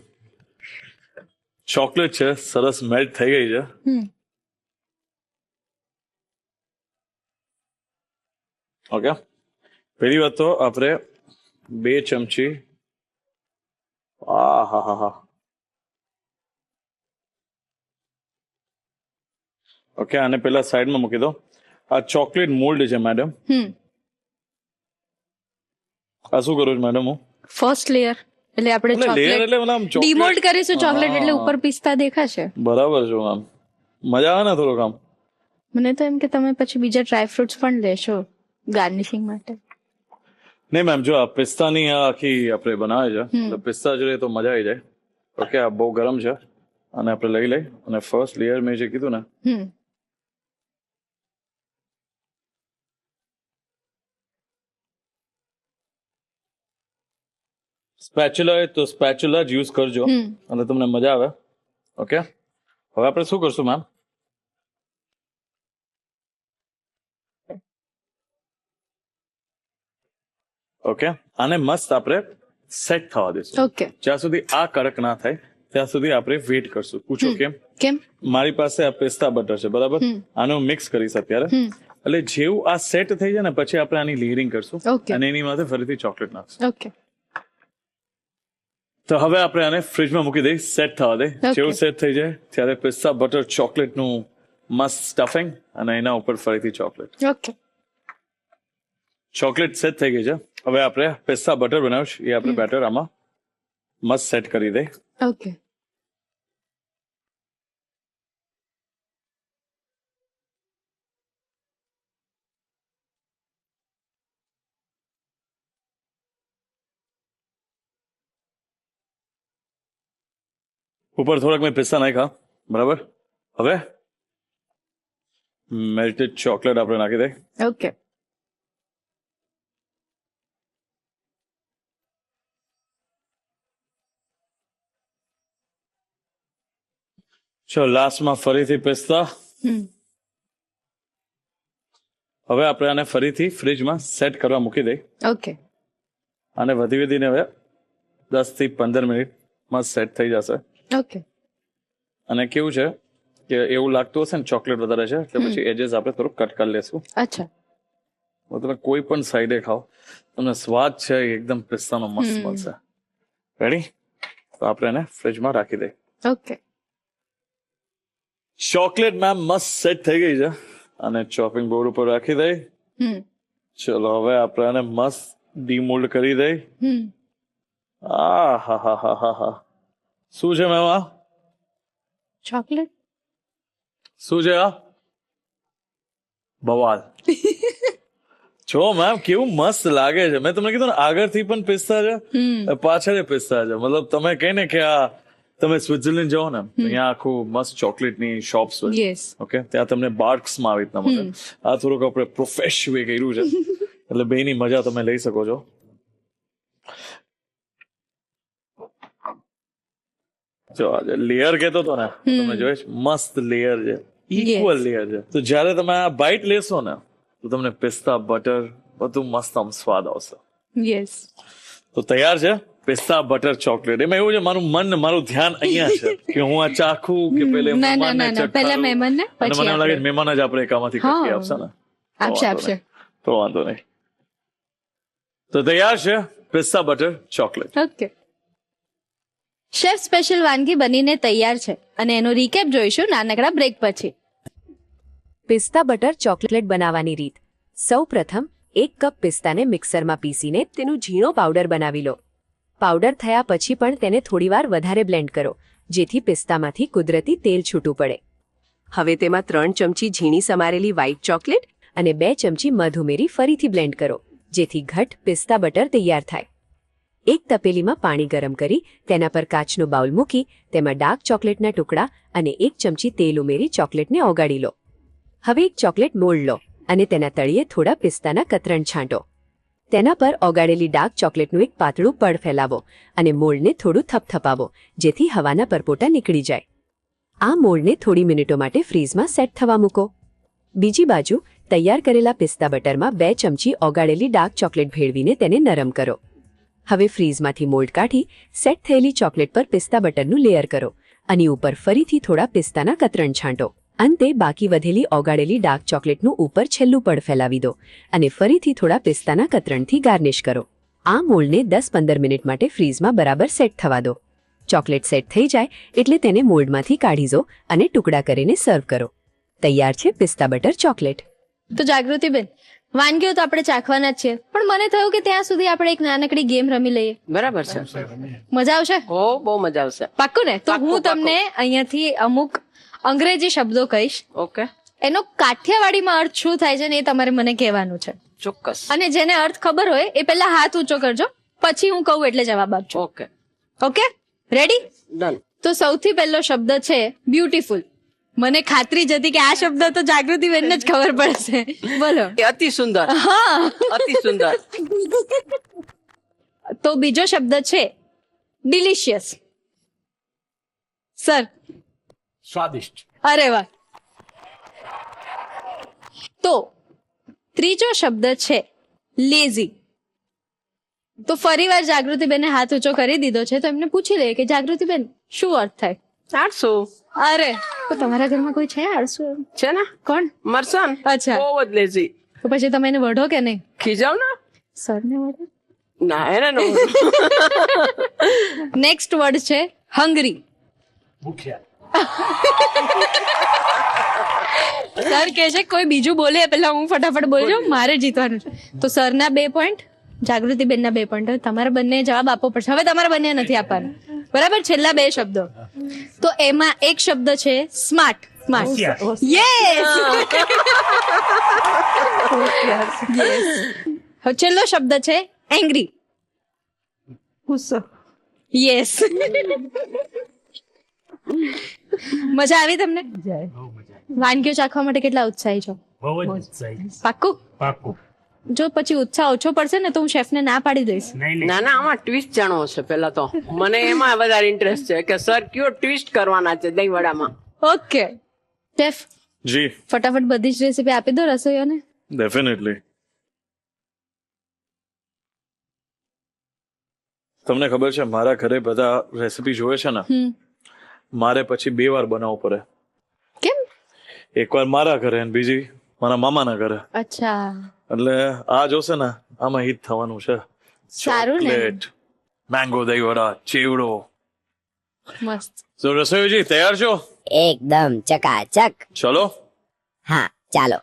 ચોકલેટ છે, સરસ મેલ્ટ થઈ ગઈ છે. ઓકે, પહેલી વાત તો આપણે 2 ચમચી ઓકે, આને પેલા સાઈડમાં મૂકી દો. આ ચોકલેટ મોલ્ડ છે મેડમ. આ શું કરું છું મેડમ? હું ફર્સ્ટ લેયર એટલે આપણે એટલે લેયર એટલે મને આમ chocolate- ડિમોલ્ડ કરીશું ચોકલેટ એટલે હા. ઉપર પિસ્તા દેખાશે. બરાબર છે આમ મજા આવે ને થોડુંક આમ. મને તો એમ કે તમે પછી બીજા ડ્રાય ફ્રૂટ્સ પણ લેશો ગાર્નિશિંગ માટે. નહીં મેમ જો આ પિસ્તાની આ આખી આપણે બનાવે છે હમ. એટલે પિસ્તા જોઈએ તો મજા આવી જાય. ઓકે આ બહુ ગરમ છે અને આપણે લઈ લઈ અને ફર્સ્ટ લેયર મેં જે કીધું ને હમ સ્પેચ્યુલા હોય તો સ્પેચ્યુલા જ યુઝ કરજો હમ અને તમને મજા આવે. ઓકે હવે આપણે શું કરશું મેમ? ઓકે આને મસ્ત આપણે સેટ થવા દઈશું. ઓકે. જ્યાં સુધી આ કડક ના થાય ત્યાં સુધી આપણે વેઇટ કરશું. પૂછો કેમ? કેમ? મારી પાસે આ પિસ્તા બટર છે બરાબર, હમ. આનો મિક્સ કરીશ અત્યારે. હમ એટલે જેવું આ સેટ થઈ જાય ને પછી આપણે આની લેયરિંગ કરશું Okay. અને એની માથે ફરીથી ચોકલેટ નાખશું. ઓકે. તો હવે આપણે આને ફ્રીજમાં મૂકી દઈ સેટ થવા દે. Okay. જેવું સેટ થઈ જાય ત્યારે પિસ્તા બટર ચોકલેટનું મસ્ત સ્ટફિંગ અને એના ઉપર ફરીથી ચોકલેટ. ઓકે. ચોકલેટ સેટ થઈ ગઈ છે. હવે આપણે પિસ્તા બટર બનાવ્યું છે એ આપણે બેટર આમાં મસ્ત સેટ કરી દઈ. ઓકે. ઉપર થોડાક મેં પિસ્તા નાખ્યા બરાબર. હવે મેલ્ટેડ ચોકલેટ આપણે નાખી દઈ. ઓકે. ચલો લાસ્ટમાં ફરીથી પિસ્તા. હમ હવે આપણે આને ફરીથી ફ્રીજમાં સેટ કરવા મૂકી દઈ ઓકે. અને વધીને હવે 10 થી 15 મિનિટમાં સેટ થઈ જશે. ઓકે. અને કેવું છે કે એવું લાગતું હશે ને ચોકલેટ વધારે છે એટલે પછી એજેસ આપણે થોડુંક કટ કરી લેશું. અચ્છા. તો તમે કોઈ પણ સાઈડે ખાઓ તમને સ્વાદ છે એ એકદમ પિસ્તાનો મસ્ત મળશે. રેડી? તો આપણે એને ફ્રીજમાં રાખી દઈએ. ઓકે. ચોકલેટ મેમ મસ્ત સેટ થઈ ગઈ છે અને ચોપિંગ બોર્ડ ઉપર રાખી દઈ. હમ ચલો હવે આપણે આને મસ્ત ડીમોલ્ડ કરી દઈ. હમ આ હા હા હા હા હા શું છે મેમ આ? ચોકલેટ. શું છે આ? બવાલ. જો મેમ કેવું મસ્ત લાગે છે. મેં તમને કીધું ને આગળથી પણ પિસ્તા છે પાછળ પિસ્તા છે. મતલબ તમે કહે ને કે આ તમે સ્વિટ્ઝરલેન્ડ જાઓ ને તો અહીંયા આખું મસ્ત ચોકલેટની શોપ્સ હોય. યસ. ઓકે ત્યાં તમને બાર્ક્સમાં આવી રીતના મળે. આ થોડુંક આપણે પ્રોફેશ વે કર્યું છે એટલે બેની મજા તમે લઈ શકો છો. જો આજે લેયર કહેતો હતો ને તમે જોઈશ મસ્ત લેયર છે, ઇક્વલ લેયર છે. તો જ્યારે તમે આ બાઈટ લેશો ને તો તમને પિસ્તા બટર બધું મસ્ત આમ સ્વાદ આવશે. યસ. તો તૈયાર છે પિસ્તા બટર ચોકલેટ. એમાં એવું છે મારું મન મારું ધ્યાન અહીંયા છે કે હું આ ચાખું કે પેલે ના, ના, મહેમાનને ના, ના. ચખાડું. પહેલા મહેમાનને, અને પછી મને એમ લાગે આપણે. છે મહેમાન જ આપણે એકામાંથી હા. કટકી આપશે ને. આપશે વાંધો આપશે. નહીં. તો વાંધો નહીં. તો તૈયાર છે પિસ્તા butter chocolate. Okay. Chef special વાનગી બનીને તૈયાર છે અને એનો રીકેપ જોઈશું નાનકડા બ્રેક પછી. પિસ્તા બટર ચોકલેટ બનાવવાની રીત. સૌ પ્રથમ 1 કપ પિસ્તાને મિક્સરમાં પીસીને તેનું ઝીણો પાવડર બનાવી લો. પાવડર થયા પછી પણ તેને થોડીવાર વધારે બ્લેન્ડ કરો જેથી પિસ્તામાંથી કુદરતી તેલ છૂટું પડે. હવે તેમાં 3 ચમચી ઝીણી સમારેલી વ્હાઇટ ચોકલેટ અને 2 ચમચી મધ ઉમેરી ફરીથી બ્લેન્ડ કરો જેથી ઘટ પિસ્તા બટર તૈયાર થાય. એક તપેલીમાં પાણી ગરમ કરી તેના પર કાચનો બાઉલ મૂકી તેમાં ડાર્ક ચોકલેટના ટુકડા અને 1 ચમચી તેલ ઉમેરી ચોકલેટને ઓગાળી લો. હવે એક ચોકલેટ મોલ્ડ લો અને તેના તળિયે થોડા પિસ્તાના કતરણ છાંટો. તેના પર ઓગાળેલી ડાર્ક ચોકલેટનું એક પાતળું પડ ફેલાવો અને મોલ્ડને થોડું થપથપાવો જેથી હવાના પરપોટા નીકળી જાય. આ મોલ્ડને થોડી મિનિટો માટે ફ્રીઝમાં સેટ થવા મૂકો. બીજી બાજુ તૈયાર કરેલા પિસ્તા બટરમાં 2 ચમચી ઓગાળેલી ડાર્ક ચોકલેટ ભેળવીને તેને નરમ કરો. હવે ફ્રીઝમાંથી મોલ્ડ કાઢી સેટ થયેલી ચોકલેટ પર પિસ્તા બટરનું લેયર કરો અને ઉપર ફરીથી થોડા પિસ્તાના કતરણ છાંટો. અંતે બાકી વધેલી ઓગાળેલી ડાર્ક ચોકલેટનું ઉપર છેલ્લું પડ ફેલાવી દો અને ફરીથી થોડા પિસ્તાના કતરણથી ગાર્નિશ કરો. આ મોલ્ડને 10-15 મિનિટ માટે ફ્રીઝમાં બરાબર સેટ થવા દો. ચોકલેટ સેટ થઈ જાય એટલે તેને મોલ્ડમાંથી કાઢી દો અને ટુકડા કરીને સર્વ કરો. તૈયાર છે પિસ્તા બટર ચોકલેટ. તો જાગૃતિબેન, વાનગીઓ તો આપણે ચાખવાના જ છીએ, પણ મને થયું કે ત્યાં સુધી આપણે એક નાનકડી ગેમ રમી લઈએ. બરાબર છે. મજા આવશે? હો, બહુ મજા આવશે. પાક્કું ને? તો પાક્કું, હું તમને અહીંયાથી અમુક અંગ્રેજી શબ્દો કહીશ, ઓકે, એનો કાઠિયાવાડીમાં અર્થ શું થાય છે ને એ તમારે મને કહેવાનું છે. ચોક્કસ. અને જેને અર્થ ખબર હોય એ પહેલા હાથ ઊંચો કરજો, પછી હું કહું એટલે જવાબ આપજો. Okay, okay, ready? ડન. તો સૌથી પહેલો શબ્દ છે બ્યુટીફુલ. મને ખાતરી જ હતી કે આ શબ્દ તો જાગૃતિ બેનને જ ખબર પડશે. બોલો. એ અતિ સુંદર, હા. અતિ સુંદર. તો બીજો શબ્દ છે ડિલિશિયસ. સર? સ્વાદિષ્ટ. અરે વાહ. તો ત્રીજો શબ્દ છે લેઝી. તો ફરીવાર જાગૃતિબેને હાથ ઊંચો કરી દીધો છે, તો એમને પૂછી લઈએ કે જાગૃતિબેન શું અર્થ થાય? 800 અરે, તો તમારા ઘરમાં કોઈ છે આળસુ? છે ને? કોણ? મરસન. અચ્છા. બહુ જ લેઝી. તો પછી તમે એને વઢો કે નહીં? ખીજાવ ને? સરને વઢો. ના, એને નો. નેક્સ્ટ વર્ડ છે હંગરી. ભૂખ્યા. સર કહે છે કોઈ બીજું બોલે પેલા હું ફટાફટ બોલી જાઉં, મારે જીતવાનું છે. તો સરના 2 પોઈન્ટ, જાગૃતિબેનના 2 પોઈન્ટ. તમારે બંને જવાબ આપવો પડશે. હવે તમારે બંને નથી આપવાના, બરાબર? છેલ્લા 2 શબ્દો. તો એમાં એક શબ્દ છે સ્માર્ટ. સ્માર્ટ. યસ. હવે છેલ્લો શબ્દ છે એંગ્રી. ગુસ્સો. યસ. મજા આવી તમને? વાનગીઓ ચાખવા માટે કેટલા ઉત્સાહી છો? બહુ જ ઉત્સાહી. પાક્કું? પાક્કું. જો પછી ઉત્સાહ ઓછો પડશે ને તો હું શેફને ના પાડી દઈશ. નહીં ના ના, આમાં ટ્વિસ્ટ જાણવો છે પેલા તો. મને એમાં વધારે ઇન્ટરેસ્ટ છે કે સર કયો ટ્વિસ્ટ કરવાના છે દહીં વડામાં. ઓકે શેફ, જી, ફટાફટ બધી જ રેસીપી આપી દો રસોઈઓને. ડેફિનેટલી. તમને ખબર છે મારા ઘરે બધા રેસીપી જોવે છે ને, મારે પછી 2 વાર બનાવવું પડે. કેમ? એકવાર મારા ઘરે અને બીજી મારા મામાના ઘરે. અચ્છા, એટલે આ જોશે ને આમાં હિટ થવાનું છે. સારું ને. ચોકલેટ, મેંગો દહીં વડા, ચેવડો. મસ્ત. તો રસોઈજી તૈયાર છો? એકદમ ચકાચક. ચલો. હા, ચાલો.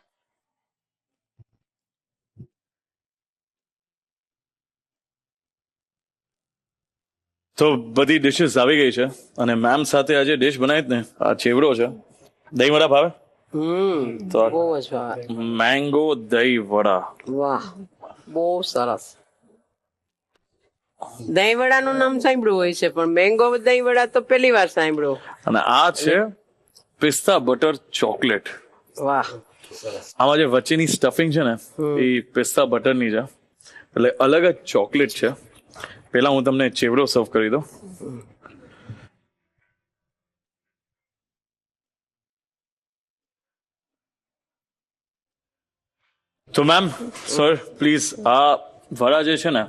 તો બધી ડિશિસ આવી ગઈ છે અને મેમ સાથે આજે ડિશ બનાવી ને આ ચેવડો છે. દહીં વડા ભાવે? તો બહુ જ ભાવે. મેંગો દહીં વડા. વાહ, બહુ સરસ. દહીં વડાનું નામ સાંભળ્યું હોય છે, પણ મેંગો દહીં વડા તો પહેલી વાર સાંભળ્યું. અને આ છે પિસ્તા બટર ચોકલેટ. વાહ. આમાં જે વચ્ચેની સ્ટફિંગ છે ને એ પિસ્તા બટરની છે, એટલે અલગ જ ચોકલેટ છે. પેલા હું તમને ચેવડો સર્વ કરી દઉં. તો મેમ, સર પ્લીઝ, આ વડા જે છે ને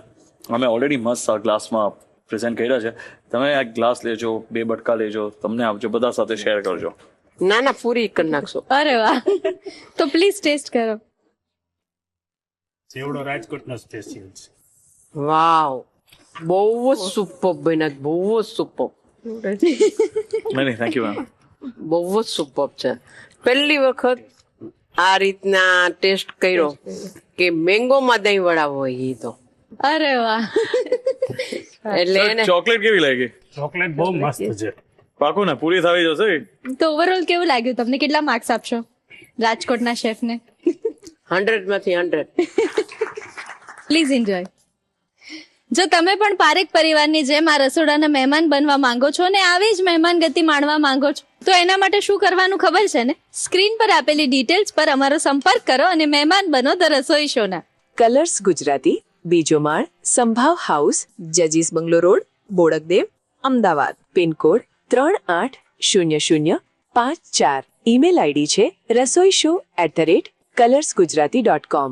અમે ઓલરેડી મસ્ત આ ગ્લાસમાં પ્રેઝન્ટ કર્યા છે. તમે આ ગ્લાસ લેજો, 2 બટકા લેજો, તમને આપજો, બધા સાથે શેર કરજો. ના ના, પૂરી કરી નાખશો. અરે વાહ. તો પ્લીઝ ટેસ્ટ કરો. ચેવડો રાજકોટનો સ્પેશિયલ છે. વાવ, બહુ જ સુપર બન્યા, બહુ જ સુપર. નહીં, થેન્ક યુ મેમ. બહુ જ સુપર છે. પહેલી વખત આ રીતના ટેસ્ટ કર્યો કે મેંગોમાં દહીં વડા હોય. એ તો અરે વાહ. એટલે એને ચોકલેટ કેવી લાગી? ચોકલેટ બહુ મસ્ત છે. પાકું ને? પૂરી થવી જશે. તો ઓવરઓલ કેવું લાગ્યું તમને? કેટલા માર્ક્સ આપશો રાજકોટના શેફને? 100 માંથી 100. Please enjoy. જો તમે પણ પારેખ પરિવારની જેમ આ રસોડાના મહેમાન બનવા માંગો છો અને આવી જ મહેમાન ગતિ માણવા માંગો છો, તો એના માટે શું કરવાનું ખબર છે ને? સ્ક્રીન પર આપેલી ડિટેલ્સ પર અમારો સંપર્ક કરો અને મહેમાન બનો ધ રસોઈ શોના. કલર્સ ગુજરાતી, બીજો માળ, સંભાવ હાઉસ, જજીસ bungalow road, Bodakdev, Ahmedabad. Pin code 380054. Email ID છે rasoishow@colorsgujarati.com.